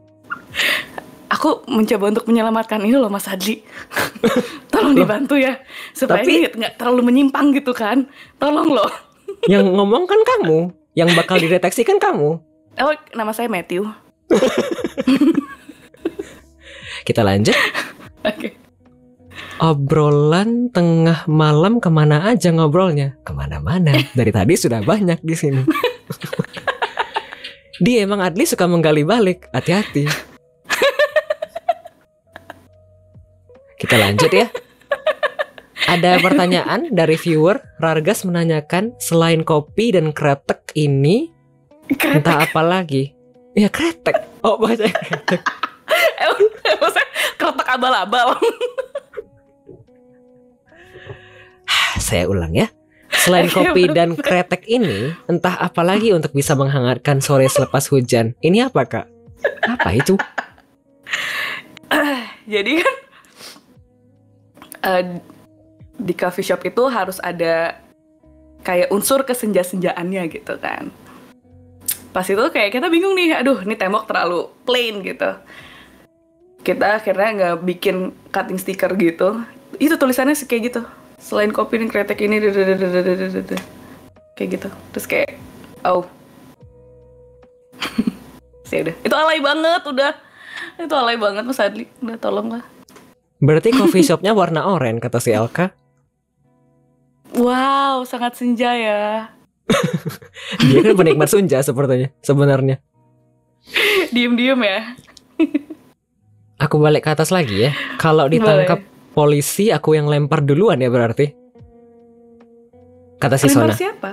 Aku mencoba untuk menyelamatkan ini loh Mas Adli. Tolong dibantu ya. Supaya ini nggak terlalu menyimpang gitu kan. Tolong loh. Yang ngomong kan kamu. Yang bakal dideteksi kan kamu. Oh, nama saya Matthew. Kita lanjut. Oke. Obrolan tengah malam kemana aja ngobrolnya? Kemana-mana. Dari tadi sudah banyak di sini. Dia emang Adli suka menggali balik. Hati-hati. Kita lanjut ya. Ada pertanyaan dari viewer. Rargas menanyakan, selain kopi dan kretek ini, entah apa lagi? Ya kretek. Oh baca kretek. Maksudnya kretek abal-abal. Saya ulang ya. Selain kopi dan kretek ini, entah apa lagi untuk bisa menghangatkan sore selepas hujan. Ini apa kak? Apa itu? Jadi kan di coffee shop itu harus ada kayak unsur kesenja-senjaannya gitu kan. Pas itu kayak kita bingung nih, aduh ini tembok terlalu plain gitu. Kita akhirnya nggak bikin cutting sticker gitu. Itu tulisannya kayak gitu. Selain kopi dan kretek ini kayak gitu. Terus kayak oh. Saya udah. Itu alay banget udah. Itu alay banget Mas Adli. Udah tolong lah. Berarti coffee shopnya warna oranye kata si Elka. Wow, sangat senja ya. Dia kan penikmat senja sepertinya sebenarnya. Diem-diem ya. Aku balik ke atas lagi ya. Kalau ditangkap polisi, aku yang lempar duluan ya berarti. Kata si Sona. Lempar siapa?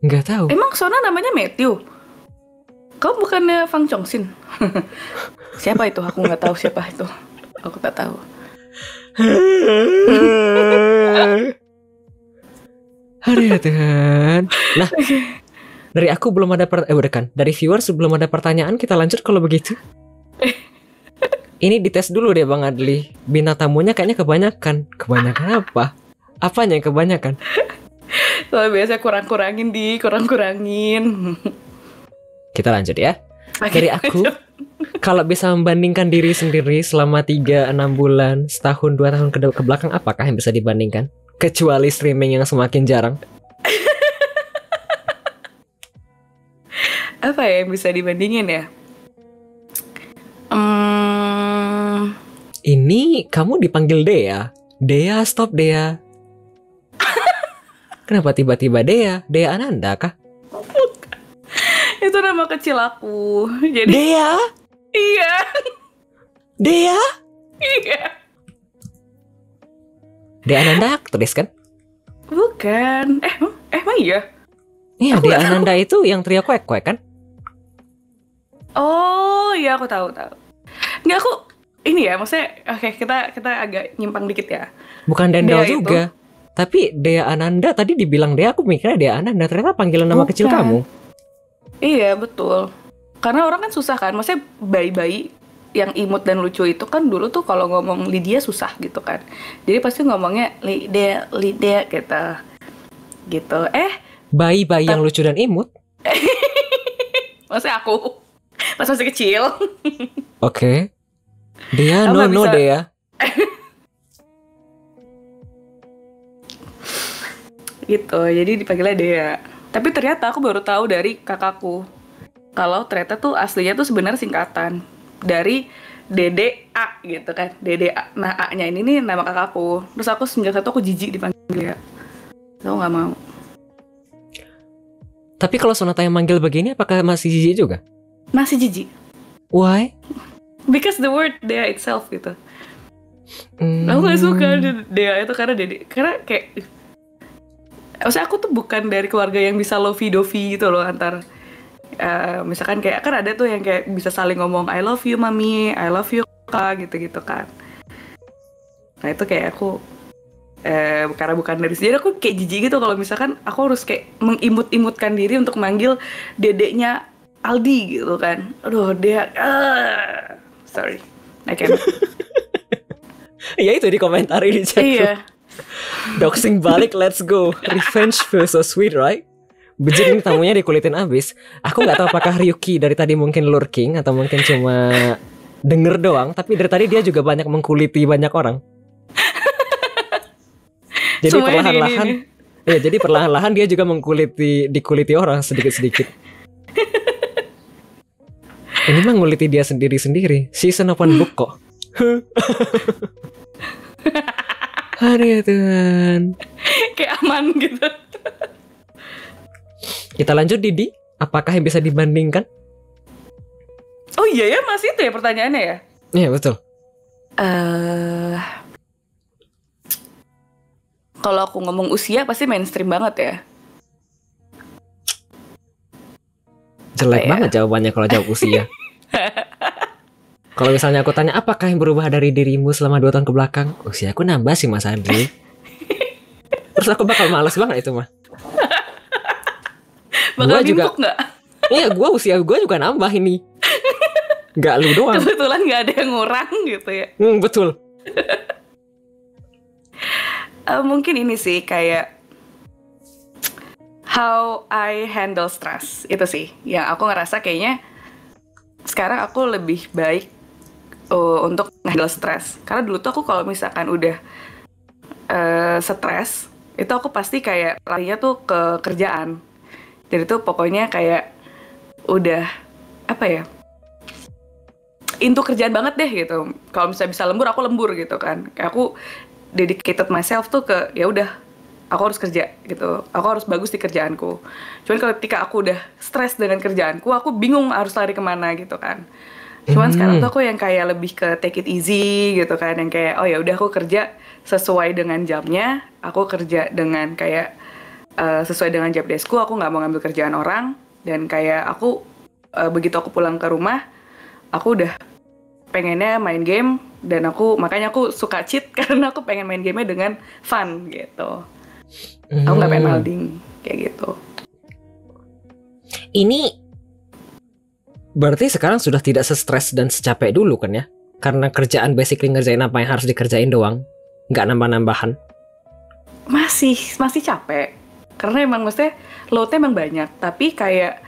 Nggak tahu. Emang Sona namanya Matthew? Kau bukannya Fang Chongsin? Siapa itu? Aku nggak tahu siapa itu. Aku tak tahu. Aduh ya Tuhan. Nah, dari aku belum ada dari viewers belum ada pertanyaan. Kita lanjut kalau begitu. Ini dites dulu deh Bang Adli. Bintang tamunya kayaknya kebanyakan. Kebanyakan apa? Apanya yang kebanyakan? Soalnya biasa kurang-kurangin. Kita lanjut ya. Dari aku, kalau bisa membandingkan diri sendiri selama 3-6 bulan, setahun 2 tahun ke belakang, apakah yang bisa dibandingkan? Kecuali streaming yang semakin jarang. Apa ya yang bisa dibandingin ya? Ini kamu dipanggil Dea. Dea, stop Dea. Kenapa tiba-tiba Dea? Dea Ananda kah? Itu nama kecil aku. Jadi Dea? Iya. Dea? Iya. Dea Ananda aktris kan? Bukan. Emang iya? Iya, Dea Ananda itu yang trio kuek-kuek kan? Oh, iya aku tahu. Nggak, aku ini ya, maksudnya oke, kita agak nyimpang dikit ya. Bukan Dendel Dea juga. itu. Tapi Dea Ananda tadi dibilang Dea, aku mikirnya Dea Ananda, ternyata panggilan nama kecil kamu. Iya, betul. Karena orang kan susah kan, maksudnya bayi-bayi yang imut dan lucu itu kan dulu tuh kalau ngomong Lydia susah gitu kan. Jadi pasti ngomongnya Lydia gitu. Bayi-bayi yang lucu dan imut? Maksudnya aku pas masih kecil. Oke. Dea, Aku no nggak bisa. Dea. Gitu, jadi dipanggilnya Dea. Tapi ternyata aku baru tahu dari kakakku kalau ternyata tuh aslinya tuh sebenarnya singkatan dari Dede A gitu kan. Dede A. Nah A-nya ini nih nama kakakku. Terus aku semenjak itu aku jijik dipanggil Dea. Aku nggak mau. Tapi kalau Sonata yang manggil begini, apakah masih jijik juga? Masih jijik. Why? Because the word Dea itself gitu. Aku gak suka Dea itu karena Dede. Karena kayak maksudnya aku tuh bukan dari keluarga yang bisa lovey-dovey gitu loh antar misalkan kayak kan ada tuh yang kayak bisa saling ngomong I love you mami, I love you kak gitu-gitu kan. Nah itu kayak aku karena bukan dari sendiri aku kayak jijik gitu kalau misalkan aku harus kayak mengimut-imutkan diri untuk manggil dedeknya Aldi gitu kan. Aduh dia sorry I can't. Ya itu di komentar di chat. Iya. Doxing balik, let's go. Revenge feels so sweet, right? Bejir ini tamunya dikulitin abis. Aku nggak tahu apakah Ryuki dari tadi mungkin lurking atau mungkin cuma denger doang. Tapi dari tadi dia juga banyak mengkuliti banyak orang. Jadi perlahan-lahan, ya jadi perlahan-lahan dia juga dikuliti orang sedikit-sedikit. Ini mah nguliti dia sendiri-sendiri. Season open book kok. Aduh ya Tuhan. Kayak aman gitu. Kita lanjut Didi. Apakah yang bisa dibandingkan? Oh iya ya, masih itu ya pertanyaannya ya? Iya betul. Kalau aku ngomong usia pasti mainstream banget ya. Jelek Apa ya? banget jawabannya kalau jawab usia. Kalau misalnya aku tanya apakah yang berubah dari dirimu selama 2 tahun ke belakang, usia aku nambah sih Mas Andri. Terus aku bakal males banget itu mah. Bakal Gua juga- nimpuk nggak? Iya, usia gue juga nambah ini. Gak lu doang. Kebetulan nggak ada yang ngurang gitu ya. Betul. Mungkin ini sih kayak how I handle stress. Itu sih yang aku ngerasa kayaknya sekarang aku lebih baik untuk handle stress. Karena dulu tuh aku kalau misalkan udah stres, itu aku pasti kayak larinya tuh ke kerjaan. Jadi tuh pokoknya kayak udah apa ya, into kerjaan banget deh gitu. Kalau misalnya bisa lembur, aku lembur gitu kan. Kayak aku dedicated myself tuh ke ya udah, aku harus kerja gitu. Aku harus bagus di kerjaanku. Cuman kalau ketika aku udah stres dengan kerjaanku, aku bingung harus lari kemana gitu kan. Cuman sekarang tuh aku yang kayak lebih ke take it easy gitu kan, yang kayak oh ya udah aku kerja sesuai dengan jamnya, aku kerja dengan kayak sesuai dengan job deskku, aku nggak mau ngambil kerjaan orang, dan kayak aku begitu aku pulang ke rumah, aku udah pengennya main game, dan makanya aku suka cheat karena aku pengen main gamenya dengan fun gitu. Aku nggak pengen malding kayak gitu. Ini berarti sekarang sudah tidak se-stres dan secapek dulu kan ya? Karena kerjaan basically ngerjain apa yang harus dikerjain doang, nggak nambah-nambahan. Masih capek. Karena emang maksudnya load-nya emang banyak, tapi kayak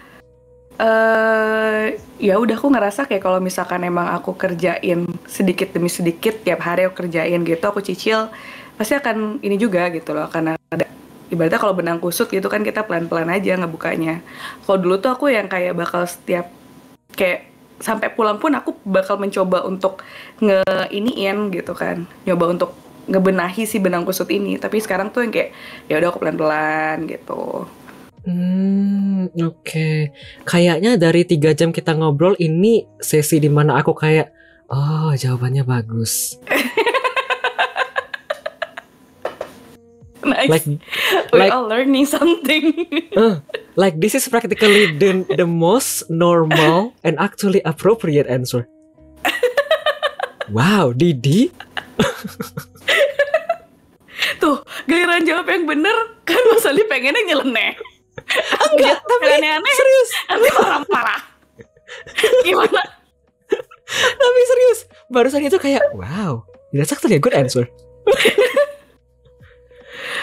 ya udah aku ngerasa kayak kalau misalkan emang aku kerjain sedikit demi sedikit tiap hari aku kerjain gitu, aku cicil, pasti akan ini juga gitu loh, karena ada ibaratnya kalau benang kusut gitu kan, kita pelan-pelan aja ngebukanya. Kalau dulu tuh aku yang kayak bakal setiap kayak sampai pulang pun aku bakal mencoba untuk nge-iniin gitu kan, nyoba untuk ngebenahi si benang kusut ini. Tapi sekarang tuh yang kayak ya udah aku pelan-pelan gitu. Oke. Kayaknya dari 3 jam kita ngobrol ini sesi dimana aku kayak oh jawabannya bagus. Nice. Like We all learning something. like this is practically the most normal and actually appropriate answer. Wow, Didi. Tuh, giliran jawab yang bener kan Mas Ali pengennya nyeleneh. Enggak, tapi aneh-aneh. serius. Nanti marah-marah. Gimana? Tapi serius. Barusan itu kayak wow, that's actually a good answer.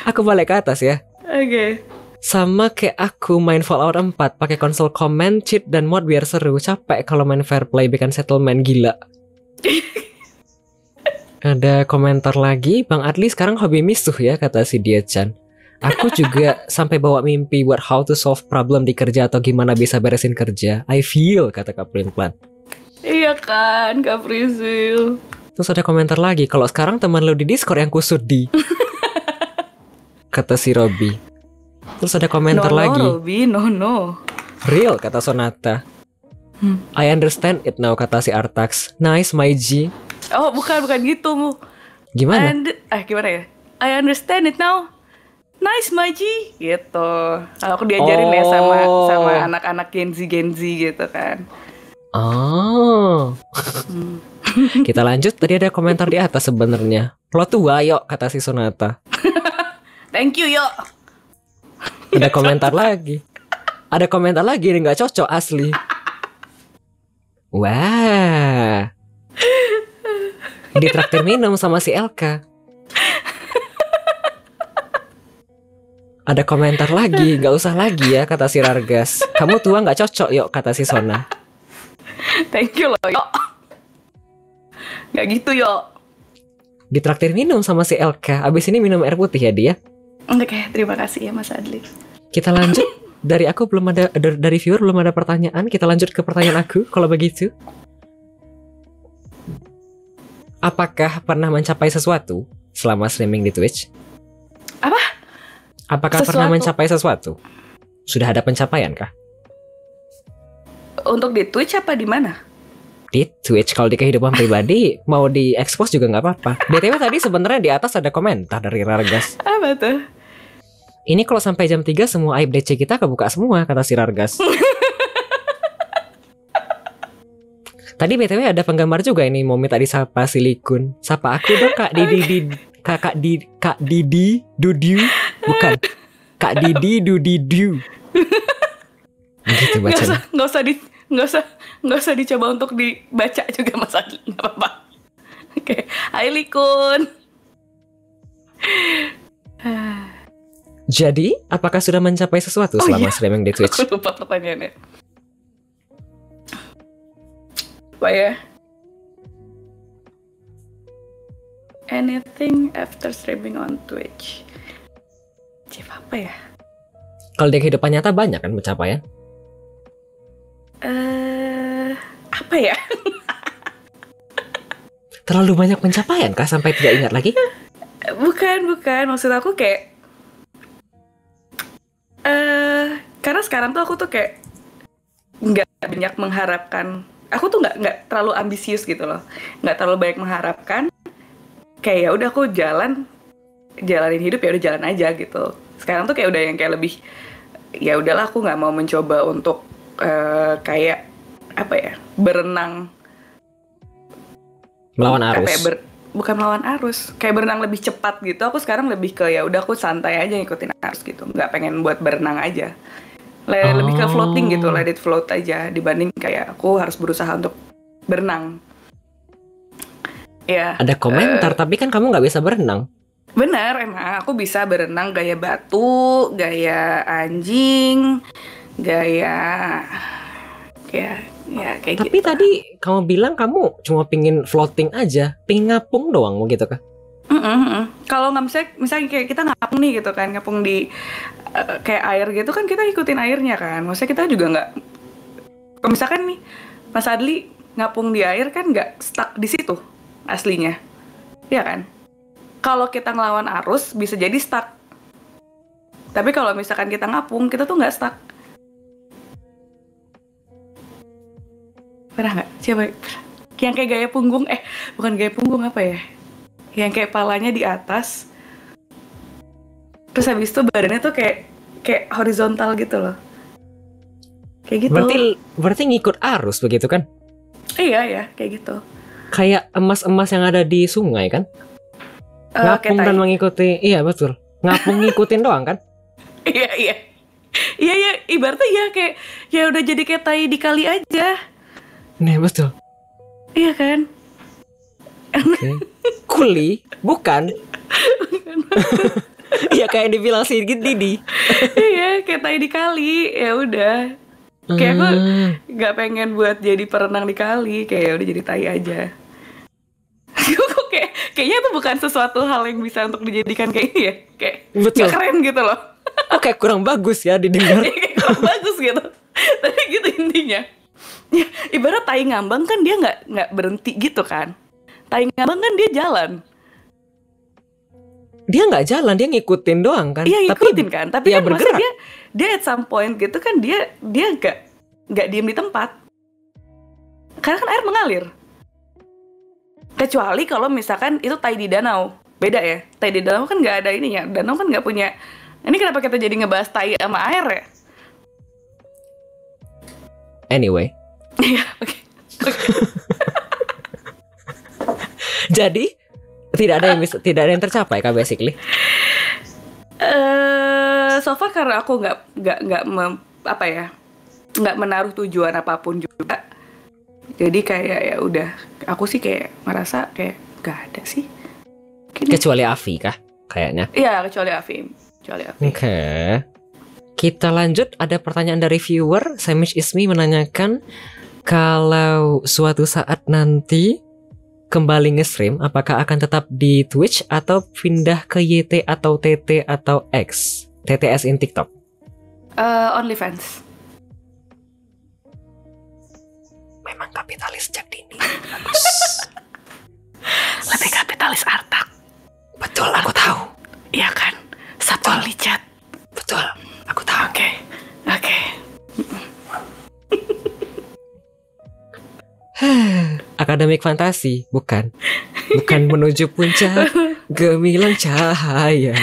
Aku balik ke atas ya. Oke. Sama kayak aku main Fallout 4 pakai konsol command, cheat dan mod biar seru. Capek kalau main fair play bikin settlement gila. Ada komentar lagi, Bang Adli sekarang hobi misuh ya, kata si Dia-chan. Aku juga sampai bawa mimpi buat how to solve problem di kerja atau gimana bisa beresin kerja. I feel, kata Kak Plan. Iya kan, Kak Prizil. Terus ada komentar lagi, kalau sekarang teman lo di Discord yang kusut di. Kata si Robby. Terus ada komentar lagi. No, Robby, no. Real, kata Sonata. I understand it now, kata si Artax. Nice, my G. Oh, bukan gitu, Mu. Gimana? Gimana ya? I understand it now. Nice, Maji, gitu. Kalau aku diajarin ya sama anak-anak Gen Z gitu kan. Oh. Kita lanjut. Tadi ada komentar di atas sebenarnya. Lo tua yuk, kata si Sonata. Thank you, yo. Ada komentar lagi. Ada komentar lagi nih, nggak cocok asli. Wah. Ditraktir minum sama si Elka. Ada komentar lagi, nggak usah lagi ya, kata si Rargas. Kamu tua nggak cocok yuk, kata si Sona. Thank you loh, yo. Nggak gitu, yo. Ditraktir minum sama si Elka. Abis ini minum air putih ya dia. Oke, terima kasih ya Mas Adli. Kita lanjut. Dari aku belum ada, dari viewer belum ada pertanyaan. Kita lanjut ke pertanyaan aku. Kalau begitu, apakah pernah mencapai sesuatu selama streaming di Twitch? Apa? Apakah pernah mencapai sesuatu? Sudah ada pencapaian kah? Untuk di Twitch apa di mana? Di Twitch. Kalau di kehidupan pribadi mau di-expose juga nggak apa-apa. BTW tadi sebenarnya di atas ada komentar dari Rargas. Apa tuh? Ini kalau sampai jam 3 semua aib DC kita kebuka semua, kata si Rargas. Tadi BTW ada penggambar juga ini mau minta disapa Silikun. Sapa aku dong Kak Didi Kak Didi Dudiu. Bukan Kak Didi Dudidu. Gitu bacanya. Nggak usah dicoba untuk dibaca juga Mas Adli, nggak apa-apa. Oke, hai Likun. Jadi, apakah sudah mencapai sesuatu selama streaming di Twitch? Aku lupa pertanyaannya. Apa ya? Anything after streaming on Twitch? Apa ya? Kalau di kehidupan nyata banyak kan pencapaian? Apa ya? Terlalu banyak pencapaian kah sampai tidak ingat lagi? Bukan. Maksud aku kayak karena sekarang tuh aku tuh kayak nggak banyak mengharapkan. Aku tuh nggak terlalu ambisius gitu loh. Nggak terlalu banyak mengharapkan. Kayak ya udah aku jalanin hidup, ya udah jalan aja gitu. Sekarang tuh kayak udah yang kayak lebih ya udahlah, aku nggak mau mencoba untuk kayak apa ya, berenang melawan arus. Bukan melawan arus, kayak berenang lebih cepat gitu. Aku sekarang lebih ke ya udah aku santai aja ngikutin arus gitu, nggak pengen buat berenang aja. Lebih ke floating gitu, let it float aja, dibanding kayak aku harus berusaha untuk berenang. Ya. Ada komentar tapi kan kamu nggak bisa berenang. Benar, emang aku bisa berenang gaya batu, gaya anjing, gaya kayak Tapi gitu. Tapi tadi kamu bilang kamu cuma pingin floating aja, pingin ngapung doang mau gitu kah? Kalau nggak misalnya kayak kita ngapung nih gitu kan, ngapung di kayak air gitu kan, kita ikutin airnya kan. Maksudnya kita juga nggak, kalau misalkan nih Mas Adli ngapung di air kan nggak stuck di situ aslinya, ya kan? Kalau kita ngelawan arus bisa jadi stuck. Tapi kalau misalkan kita ngapung, kita tuh nggak stuck. Pernah nggak? Coba yang kayak gaya punggung, bukan gaya punggung, apa ya? Yang kayak palanya di atas, terus habis itu badannya tuh kayak horizontal gitu loh. Kayak gitu. Berarti ngikut arus begitu kan? Iya, kayak gitu. Kayak emas-emas yang ada di sungai kan? Ngapung dan mengikuti, iya betul. Ngapung ngikutin doang kan? Iya, ibaratnya ya kayak ya udah jadi kayak tai di kali aja. Nih betul. Iya kan? Okay. Kuli, bukan? Iya kayak yang dibilang si Didi. Iya, kayak tai di kali. Ya udah. Kayak aku nggak pengen buat jadi perenang di kali. Kayak ya udah jadi tai aja. Kayaknya itu bukan sesuatu hal yang bisa untuk dijadikan kayak ini ya. Kayak betul. Gak keren gitu loh. Oke, kurang bagus ya didengar. Kayak kurang bagus gitu. Tapi gitu intinya. Ya, ibarat tai ngambang kan dia nggak berhenti gitu kan. Tai ngambang kan dia jalan. Dia nggak jalan, dia ngikutin doang kan. Iya ngikutin kan. Tapi kan bergerak. masa dia at some point gitu kan dia nggak diem di tempat. Karena kan air mengalir. Kecuali kalau misalkan itu tai di danau, beda ya. Tai di danau kan nggak ada ininya. Danau kan nggak punya. Ini kenapa kita jadi ngebahas tai sama air ya? Anyway. Iya, oke. Jadi tidak ada yang tercapai kah basically? So far karena aku nggak menaruh tujuan apapun juga. Jadi kayak ya udah, aku sih kayak merasa kayak gak ada sih. Kecuali Afi kah kayaknya? Iya, kecuali Afi. Oke. Kita lanjut, ada pertanyaan dari viewer. Samish Ismi menanyakan, kalau suatu saat nanti kembali nge-stream, apakah akan tetap di Twitch atau pindah ke YT atau TT atau X? TTS in TikTok. OnlyFans. Memang kapitalis sejak dini. Bagus. Lebih kapitalis Artak. Betul, aku tahu. Iya kan? Satwa licat. Betul, aku tahu. Oke. Akademik fantasi, bukan menuju puncak gemilang cahaya.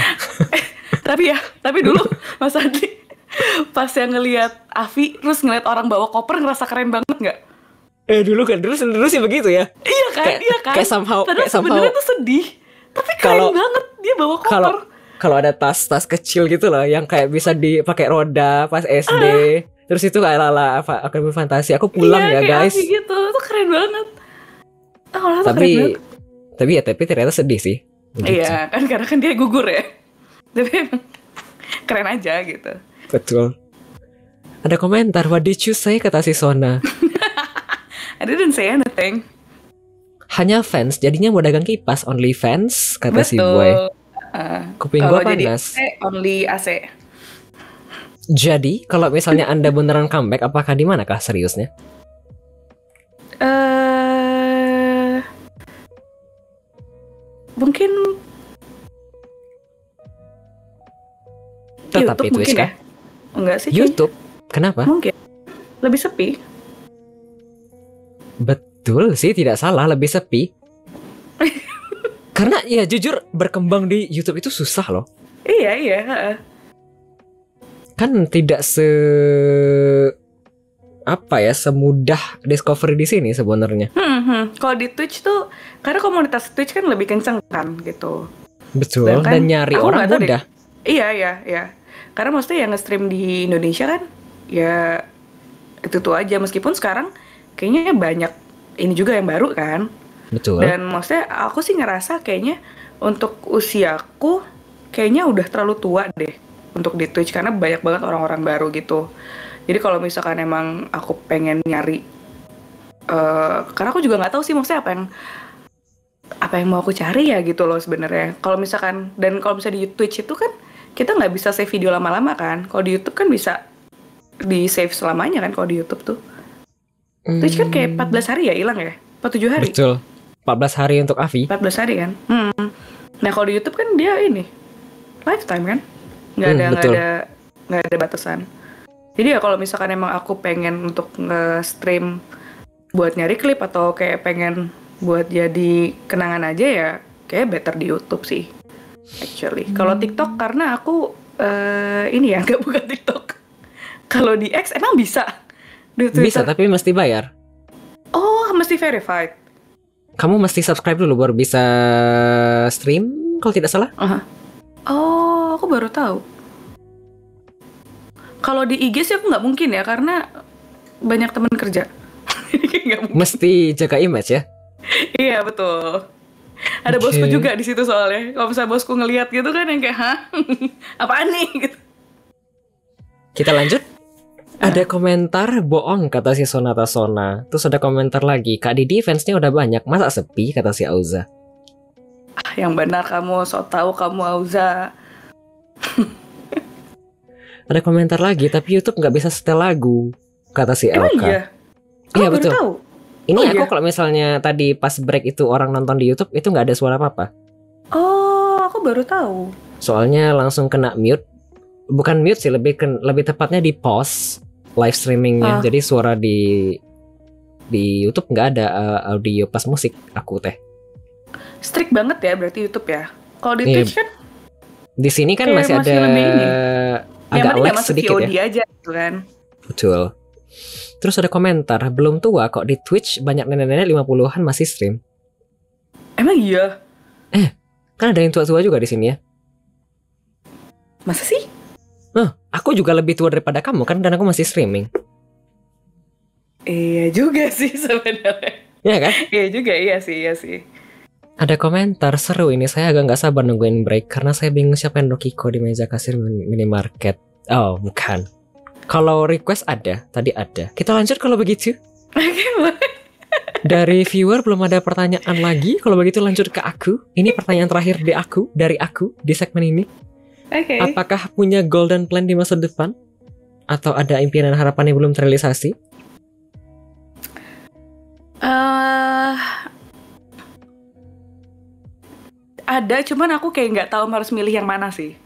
Tapi dulu Mas Adli pas yang ngelihat Avi terus ngeliat orang bawa koper ngerasa keren banget nggak? Dulu sih begitu ya. Iya kan? Kayak somehow sebenarnya tuh sedih. Tapi keren banget dia bawa koper. Kalau ada tas kecil gitu loh yang kayak bisa dipakai roda pas SD. Terus itu kayak ala akademi fantasi. Aku pulang ya guys. Iya gitu, itu keren banget. Tapi ternyata sedih sih. Gitu. Iya kan karena kan dia gugur ya. Tapi emang keren aja gitu. Betul. Ada komentar, what did you say, kata si Sona. I didn't say anything. Hanya fans, jadinya mau dagang kipas, only fans, kata si Betul. Boy. Kuping gua panas. Jadi only AC. Jadi, kalau misalnya Anda beneran comeback, apakah di manakah seriusnya? Mungkin Tetap di Twitch kah? Ya? Enggak sih. YouTube? Kenapa? Mungkin lebih sepi. Betul sih, tidak salah, lebih sepi. Karena ya jujur berkembang di YouTube itu susah loh. Iya. Kan tidak semudah discovery di sini sebenarnya. Kalau di Twitch tuh, karena komunitas Twitch kan lebih kenceng kan gitu. Betul. Dan nyari orang mudah. Iya. Karena maksudnya yang nge-stream di Indonesia kan, ya itu aja. Meskipun sekarang kayaknya banyak ini juga yang baru kan. Betul. Dan maksudnya aku sih ngerasa kayaknya untuk usiaku kayaknya udah terlalu tua deh untuk di Twitch karena banyak banget orang-orang baru gitu. Jadi kalau misalkan emang aku pengen nyari, karena aku juga nggak tahu sih maksudnya apa yang mau aku cari ya gitu loh sebenarnya. Kalau misalkan di Twitch itu kan kita nggak bisa save video lama-lama kan. Kalau di YouTube kan bisa di save selamanya kan kalau di YouTube tuh. Twitch kan kayak 14 hari ya hilang ya? 47 hari? Betul. 14 hari untuk Avi. 14 hari kan? Nah kalau di YouTube kan dia ini lifetime kan? Nggak ada batasan. Jadi ya kalau misalkan emang aku pengen untuk nge-stream buat nyari klip atau kayak pengen buat jadi kenangan aja ya kayak better di YouTube sih. Actually. Kalau TikTok karena aku nggak buka TikTok. Kalau di X emang bisa? Bisa tapi mesti bayar. Oh, mesti verified. Kamu mesti subscribe dulu baru bisa stream kalau tidak salah. Oh, aku baru tahu. Kalau di IG sih aku nggak mungkin ya karena banyak teman kerja. Mesti jaga image ya. Iya betul. Ada bosku juga di situ soalnya. Kalau misalnya bosku ngelihat gitu kan yang kayak apaan nih gitu. Kita lanjut. Ada komentar bohong kata si Sonata Sona. Terus ada komentar lagi, Kak Didi fansnya udah banyak, masa sepi kata si Auza. Yang benar kamu, sok tahu kamu Auza. Ada komentar lagi, tapi YouTube nggak bisa setel lagu kata si Emang Elka. iya? Iya betul. Tahu. Ini aku kalau misalnya tadi pas break itu orang nonton di YouTube itu nggak ada suara apa-apa. Oh, aku baru tahu. Soalnya langsung kena mute. Bukan mute sih, lebih tepatnya di pause live streamingnya. Jadi suara di YouTube nggak ada audio pas musik aku teh. Strict banget ya berarti YouTube ya. Kalau di Twitch kan di sini kan masih ada agak lag sedikit VOD ya. Aja gitu kan. Betul. Terus ada komentar, belum tua kok di Twitch banyak nenek-nenek 50-an masih stream. Emang iya? Kan ada yang tua-tua juga di sini ya. Masa sih? Aku juga lebih tua daripada kamu kan dan aku masih streaming. Iya juga sih sebenarnya. Iya kan? Iya juga, iya sih. Ada komentar seru ini, saya agak nggak sabar nungguin break karena saya bingung siapa yang Rokiko di meja kasir minimarket. Oh, bukan. Kalau request tadi ada. Kita lanjut kalau begitu. Dari viewer belum ada pertanyaan lagi. Kalau begitu lanjut ke aku. Ini pertanyaan terakhir dari aku di segmen ini. Okay. Apakah punya golden plan di masa depan? Atau ada impian dan harapan yang belum terrealisasi? ada, cuman aku kayak nggak tahu harus milih yang mana sih.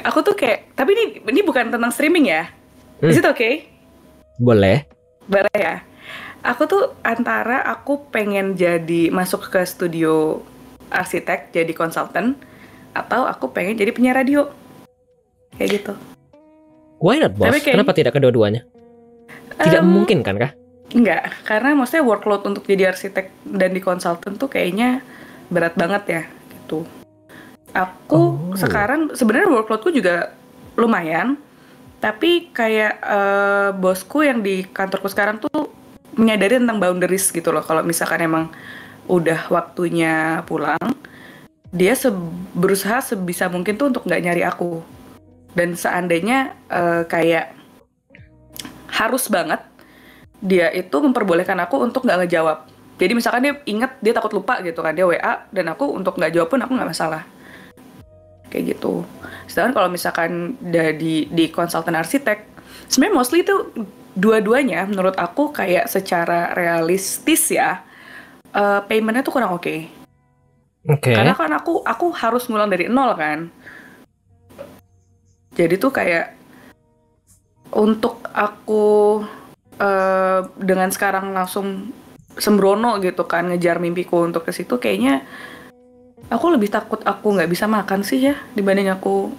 Aku tuh kayak, tapi ini bukan tentang streaming ya. Is it okay? Boleh. Boleh ya. Aku tuh antara aku pengen masuk ke studio arsitek jadi konsultan, atau aku pengen jadi penyiar radio. Kayak gitu. Why not, bos? Kenapa tidak kedua-duanya? Tidak memungkinkan kah? Enggak, karena maksudnya workload untuk jadi arsitek dan di konsultan tuh kayaknya berat banget ya, gitu. Aku sekarang sebenarnya workloadku juga lumayan, tapi kayak bosku yang di kantorku sekarang tuh menyadari tentang boundaries gitu loh. Kalau misalkan emang udah waktunya pulang, dia berusaha sebisa mungkin tuh untuk nggak nyari aku. Dan seandainya kayak harus banget, dia itu memperbolehkan aku untuk nggak ngejawab. Jadi misalkan dia inget, dia takut lupa gitu kan, dia WA, dan aku untuk nggak jawab pun aku nggak masalah. Kayak gitu. Sedangkan kalau misalkan di konsultan arsitek, sebenarnya mostly itu dua-duanya menurut aku kayak secara realistis ya, paymentnya tuh kurang oke. Karena kan aku harus ngulang dari nol kan. Jadi tuh kayak untuk aku dengan sekarang langsung sembrono gitu kan ngejar mimpiku untuk ke situ, kayaknya aku lebih takut aku nggak bisa makan sih ya dibanding aku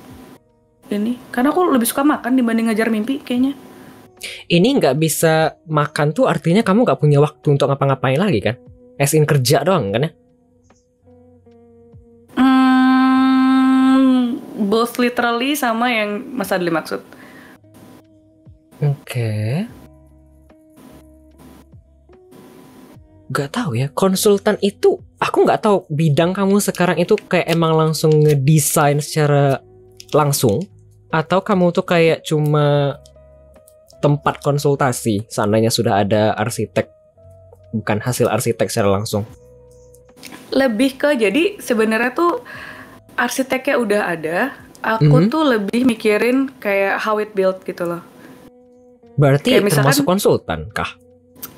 ini. Karena aku lebih suka makan dibanding ngejar mimpi kayaknya. Ini nggak bisa makan tuh artinya kamu nggak punya waktu untuk ngapa-ngapain lagi kan? As in kerja doang kan ya? Both literally sama yang Mas Adli maksud. Oke. Gak tahu ya, konsultan itu aku nggak tahu bidang kamu sekarang itu kayak emang langsung ngedesain secara langsung, atau kamu tuh kayak cuma tempat konsultasi seandainya sudah ada arsitek, bukan hasil arsitek secara langsung. Lebih ke, jadi sebenarnya tuh arsiteknya udah ada, aku tuh lebih mikirin kayak how it built gitu loh. Berarti termasuk konsultan kah?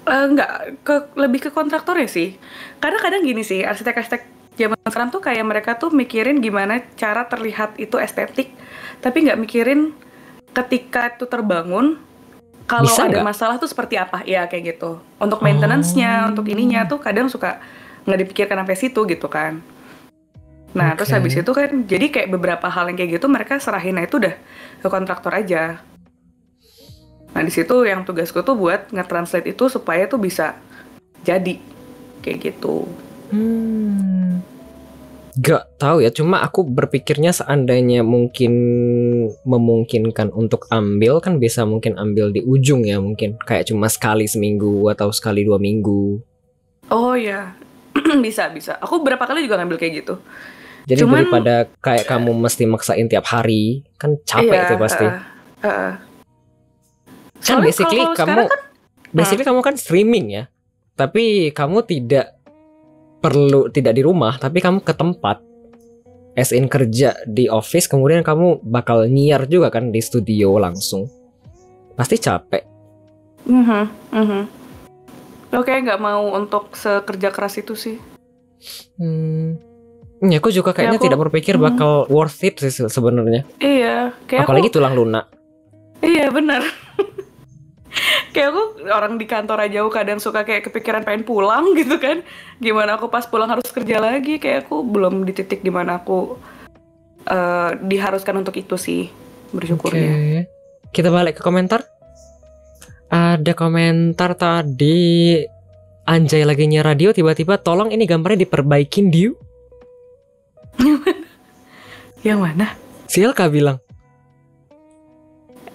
Enggak, lebih ke kontraktornya sih. Karena kadang gini sih, arsitek-arsitek zaman sekarang tuh kayak mereka tuh mikirin gimana cara terlihat itu estetik, tapi nggak mikirin ketika itu terbangun, kalau ada masalah tuh seperti apa, ya kayak gitu. Untuk maintenance-nya, untuk ininya tuh kadang suka nggak dipikirkan sampai situ gitu kan. Nah, terus habis itu kan, jadi kayak beberapa hal yang kayak gitu mereka serahin, nah itu udah ke kontraktor aja. Nah, di situ yang tugasku tuh buat nge-translate itu supaya tuh bisa jadi kayak gitu. Gak tahu ya, cuma aku berpikirnya seandainya mungkin memungkinkan untuk ambil, kan bisa mungkin ambil di ujung ya, mungkin kayak cuma sekali seminggu atau sekali 2 minggu. Oh ya, bisa. Aku berapa kali juga ngambil kayak gitu. Jadi daripada kayak kamu mesti maksain tiap hari, kan capek itu pasti. Kan basically kamu kan streaming ya, tapi kamu tidak di rumah, tapi kamu ke tempat, as in kerja di office, kemudian kamu bakal nyiar juga kan di studio langsung, pasti capek. Oke, nggak mau untuk sekerja keras itu sih. Ya, aku juga kayaknya tidak berpikir bakal worth it sih sebenarnya. Iya, kayak apalagi tulang lunak. Iya benar. Kayak aku orang di kantor aja aku kadang suka kayak kepikiran pengen pulang gitu kan. Gimana aku pas pulang harus kerja lagi, kayak aku belum di titik dimana aku diharuskan untuk itu sih, bersyukurnya. Kita balik ke komentar. Ada komentar tadi, Anjay lagi nyiar radio, tiba-tiba tolong ini gambarnya diperbaikin Diu. Yang mana? Si Elka bilang.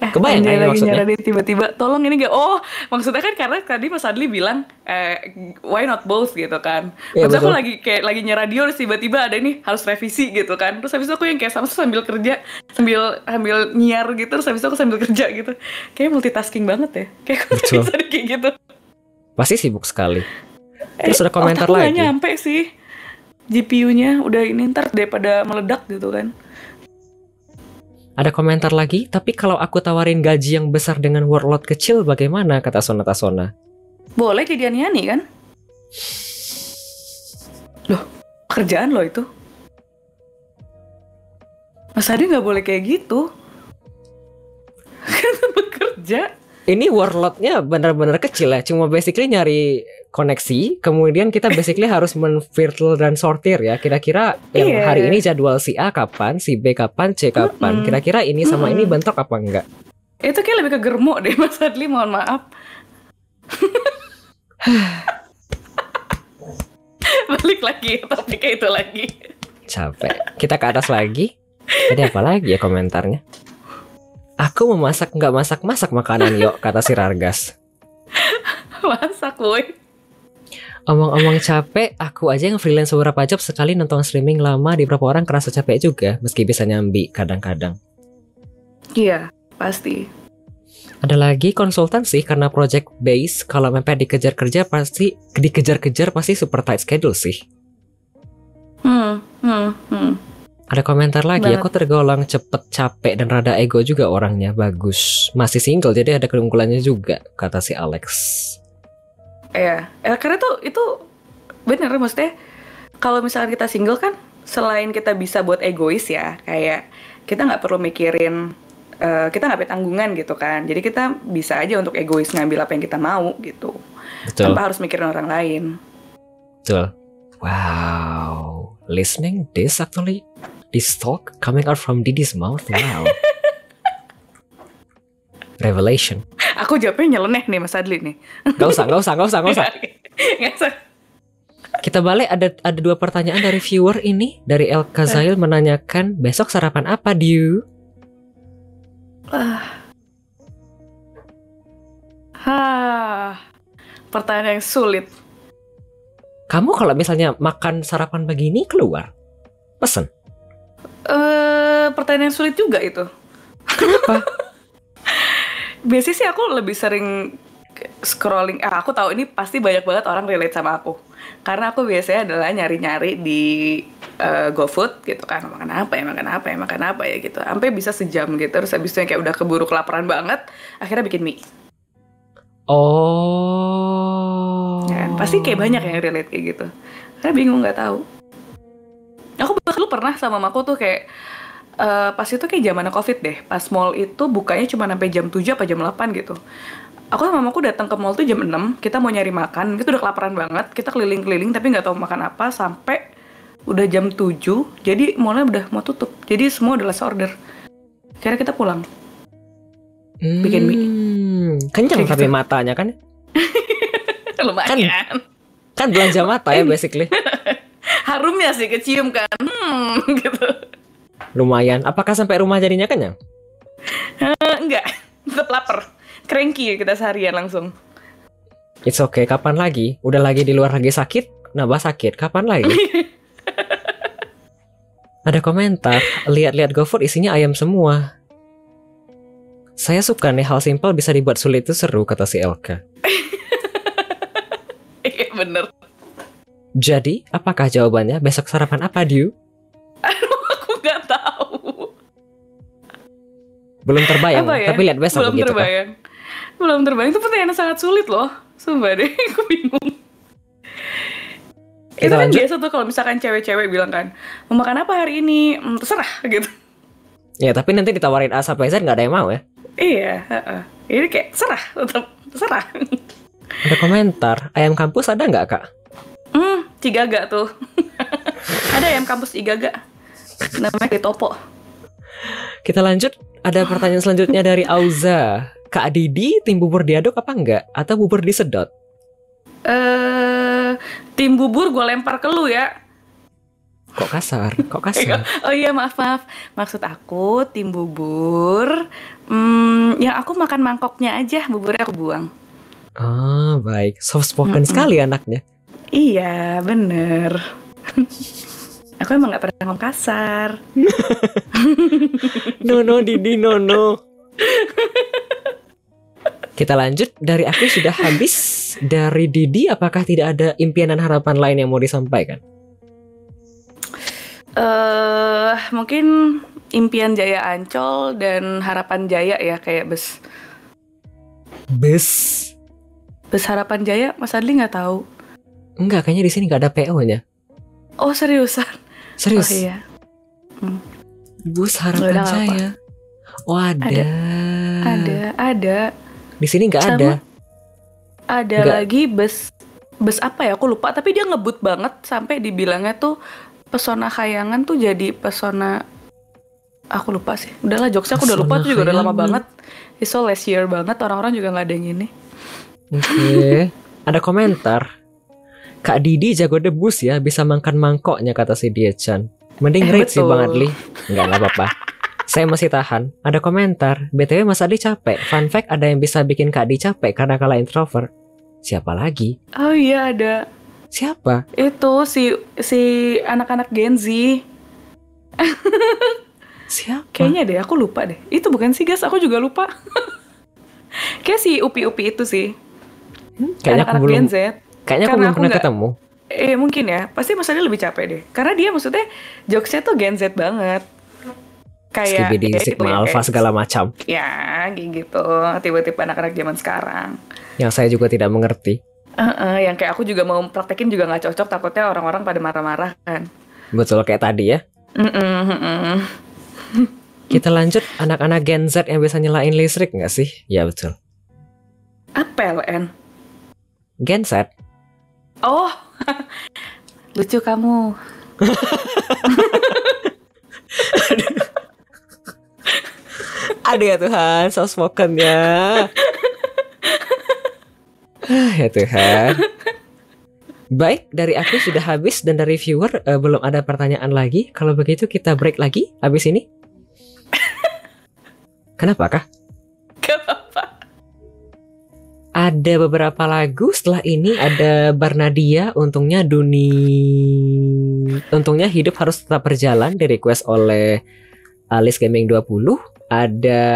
Kebayang Anjay lagi maksudnya? Nyaranin tiba-tiba, tolong ini gak? Oh, maksudnya kan karena tadi Mas Adli bilang, why not both gitu kan. Maksudnya aku lagi nyiar radio, terus tiba-tiba ada ini harus revisi gitu kan. Terus habis itu aku yang kayak sambil kerja, sambil nyiar gitu, terus habis itu aku sambil kerja gitu. Kayak multitasking banget ya. Kayak aku bisa kayak gitu. Pasti sibuk sekali. Terus ada komentar lagi. Aku gak nyampe sih. GPU-nya udah ini, ntar daripada meledak gitu kan. Ada komentar lagi, tapi kalau aku tawarin gaji yang besar dengan workload kecil bagaimana, kata Sonata Sona. Boleh jadi Ani kan? Loh, Kerjaan loh itu. Mas Adi nggak boleh kayak gitu. Kan bekerja. Ini workload-nya benar-benar kecil ya. Cuma basically nyari koneksi. Kemudian kita basically harus menfilter dan sortir ya. Kira-kira yang Iya. hari ini jadwal si A kapan, si B kapan, C kapan. Kira-kira ini sama ini bentrok apa enggak? Itu kayak lebih ke germo deh Mas Adli, mohon maaf. Balik lagi topiknya itu lagi. Capek. Kita ke atas lagi. Ada apa lagi ya komentarnya? Aku memasak nggak masak-masak makanan yuk, kata si Rargas. Masak woi. Omong-omong capek, aku aja yang freelance beberapa job sekali nonton streaming lama di beberapa orang kerasa capek juga, meski bisa nyambi kadang-kadang. Iya, pasti. Ada lagi konsultansi karena project base, kalau mepet dikejar-kejar pasti super tight schedule sih. Ada komentar lagi, Banget. aku tergolong cepet capek dan rada ego juga orangnya, bagus. Masih single jadi ada keunggulannya juga, kata si Alex. Iya, karena itu bener maksudnya. Kalau misalkan kita single kan, selain kita bisa buat egois ya, kayak kita nggak perlu mikirin, kita nggak punya tanggungan gitu kan. Jadi kita bisa aja untuk egois ngambil apa yang kita mau gitu, Betul, tanpa harus mikirin orang lain. betul. Wow, listening this talk coming out from Didi's mouth, wow. Revelation. Aku jawabnya nyeleneh nih Mas Adli nih. Gak usah. Nggak usah. Kita balik, ada dua pertanyaan dari viewer ini. Dari El Kazail menanyakan, besok sarapan apa, Diu? Pertanyaan yang sulit. Kamu kalau misalnya makan sarapan begini keluar, pesen. Pertanyaan yang sulit juga itu. Kenapa? Biasanya sih aku lebih sering scrolling. Aku tahu ini pasti banyak banget orang relate sama aku. Karena aku biasanya adalah nyari-nyari di GoFood gitu kan. Makan apa ya gitu. Sampai bisa sejam gitu. Terus habis itu yang kayak udah keburu kelaparan banget, akhirnya bikin mie. Oh. Ya kan? Pasti kayak banyak yang relate kayak gitu. Karena bingung nggak tahu. Aku bahkan dulu pernah sama mamaku tuh kayak pas itu kayak zaman COVID deh. Pas mall itu bukanya cuma sampai jam 7 apa jam 8 gitu. Aku sama mamaku datang ke mall tuh jam 6, kita mau nyari makan, kita udah kelaparan banget, kita keliling-keliling tapi nggak tahu makan apa sampai udah jam 7, jadi mallnya udah mau tutup. Jadi semua udah last order. Akhirnya kita pulang. Bikin mie. Kenyang Kayak tapi gitu. matanya kan? Lumayan. Kan belanja mata ya basically. Harumnya sih kecium kan. Gitu. Lumayan. Apakah sampai rumah jadinya kenyang? Enggak, tetap lapar. Cranky kita seharian langsung. It's okay. Kapan lagi? Udah lagi di luar lagi sakit, nambah sakit. Kapan lagi? Ada komentar, lihat-lihat GoFood isinya ayam semua. Saya suka nih hal simpel bisa dibuat sulit itu seru, kata si Elka. Iya bener. Jadi, apakah jawabannya besok sarapan apa, Diu? Aku nggak tahu. Belum terbayang, Apa ya? tapi lihat besok Belum begitu kan? terbayang. Belum terbayang. Itu pertanyaan yang sangat sulit loh. Sumpah deh, aku bingung. Kita Itu kan lanjut. biasa tuh kalau misalkan cewek-cewek bilang kan, mau makan apa hari ini? Terserah gitu. Ya, tapi nanti ditawarin A sampai Z nggak ada yang mau ya. Iya, ini kayak serah, tetap serah. Ada komentar, ayam kampus ada nggak, Kak? Cigaga tuh. Ada ayam kampus Cigaga. Namanya Topo. Kita lanjut, ada pertanyaan selanjutnya dari Auza. Kak Didi, tim bubur diaduk apa enggak? Atau bubur disedot? Tim bubur gue lempar ke lu ya. Kok kasar? Kok kasar? Oh iya maaf. Maksud aku tim bubur. Yang aku makan mangkoknya aja, buburnya aku buang. Oh, baik. Soft spoken sekali anaknya. Iya, bener. Aku emang gak pernah ngomong kasar. No, Didi, no. Kita lanjut, dari aku sudah habis. Dari Didi, apakah tidak ada impian dan harapan lain yang mau disampaikan? Mungkin impian Jaya Ancol dan harapan Jaya ya, kayak bus Bus. harapan Jaya. Mas Adli nggak tahu. Enggak, kayaknya di sini nggak ada PO-nya. Oh seriusan? Serius? Oh iya. Bus Nggak harapan ada saya. Oh ada. Ada. Di sini nggak Sama. ada. Ada Nggak. lagi bus apa ya? Aku lupa. Tapi dia ngebut banget sampai dibilangnya tuh Pesona Khayangan tuh jadi pesona. Aku lupa sih. Udahlah jokesnya aku udah lupa Pesona tuh juga udah lama Khayangan. banget. It's so last year banget. Orang-orang juga nggak ada yang ini. Oke. Ada komentar. Kak Didi jago debus ya, bisa makan mangkoknya kata si Diechan. Mending rate sih betul. Bang Adli. Nggak apa-apa. Saya masih tahan. Ada komentar. BTW Mas Adli capek. Fun fact, ada yang bisa bikin Kak Di capek karena kalah introvert. Siapa lagi? Oh iya ada. Siapa? Itu si anak-anak Gen Z. Siapa? Kayaknya deh, aku lupa deh. Itu bukan sih guys, aku juga lupa. Kayak si Upi-Upi itu sih. Kayaknya aku Anak-anak belum. Gen Z. Kayaknya aku Karena belum aku pernah nggak- ketemu. Mungkin ya, pasti Mas Adi lebih capek deh. Karena dia maksudnya jokesnya tuh Gen Z banget. Kayak Skibidi, ya itu Sigma ya, Alpha segala macam. Ya, kayak gitu. Tiba-tiba anak-anak zaman sekarang. Yang saya juga tidak mengerti. Yang kayak aku juga mau praktekin juga nggak cocok. Takutnya orang-orang pada marah-marah kan. Betul kayak tadi ya. Kita lanjut anak-anak Gen Z yang bisa nyalain listrik nggak sih? Ya betul. Apa LN? Gen Z. Oh, lucu kamu. Ada ya Tuhan, soft spoken ya. Ya Tuhan. Baik, dari aku sudah habis dan dari viewer belum ada pertanyaan lagi. Kalau begitu kita break lagi habis ini. Kenapa kah? Gak apa-apa. Ada beberapa lagu setelah ini ada Barnadia, untungnya hidup harus tetap berjalan di request oleh Alice Gaming 20. Ada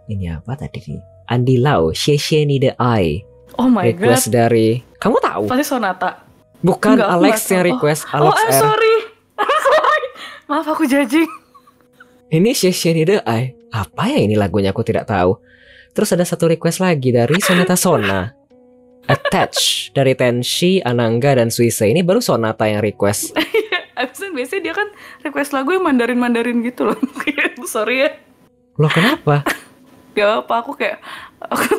ini apa tadi nih? Andi Lau, Xie Ni De Ai. Oh my Request god. dari kamu tahu? Pasti Sonata. Bukan Enggak, aku Alex nggak yang tahu. request, Oh, Alex I'm R. sorry. I'm sorry. Maaf aku judging. Ini Xie Ni De Ai. Apa ya ini lagunya aku tidak tahu. Terus ada satu request lagi dari Sonata Sona. Attach dari Tenshi, Anangga dan Suise. Ini baru Sonata yang request. Abisnya biasanya dia kan request lagu yang Mandarin gitu loh. Sorry ya. Loh kenapa? Gak apa, aku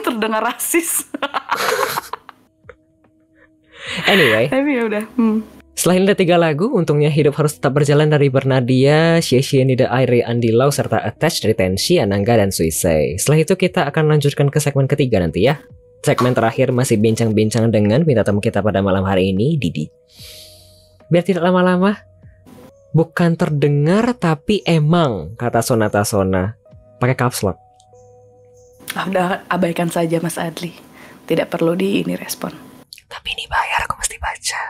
terdengar rasis. Anyway, Tapi ya udah. setelah ini ada 3 lagu, untungnya hidup harus tetap berjalan dari Bernadia, Xie Ni De Ai, Andi Lau, serta Attach dari Tenshi, Anangga dan Suisei. Setelah itu kita akan lanjutkan ke segmen ketiga nanti ya. Segmen terakhir masih bincang-bincang dengan bintang tamu kita pada malam hari ini, Didi. Biar tidak lama-lama, bukan terdengar tapi emang, kata Sonata Sona. Pakai caps lock. Udah abaikan saja Mas Adli. Tidak perlu ini respon. Tapi ini bayar, aku mesti baca.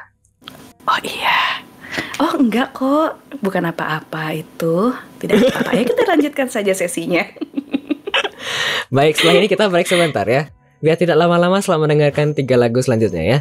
Oh iya. Oh enggak kok. Bukan apa-apa itu. Tidak apa-apa. Ya kita lanjutkan saja sesinya. Baik, setelah ini kita break sebentar ya. Biar tidak lama-lama selama mendengarkan 3 lagu selanjutnya ya.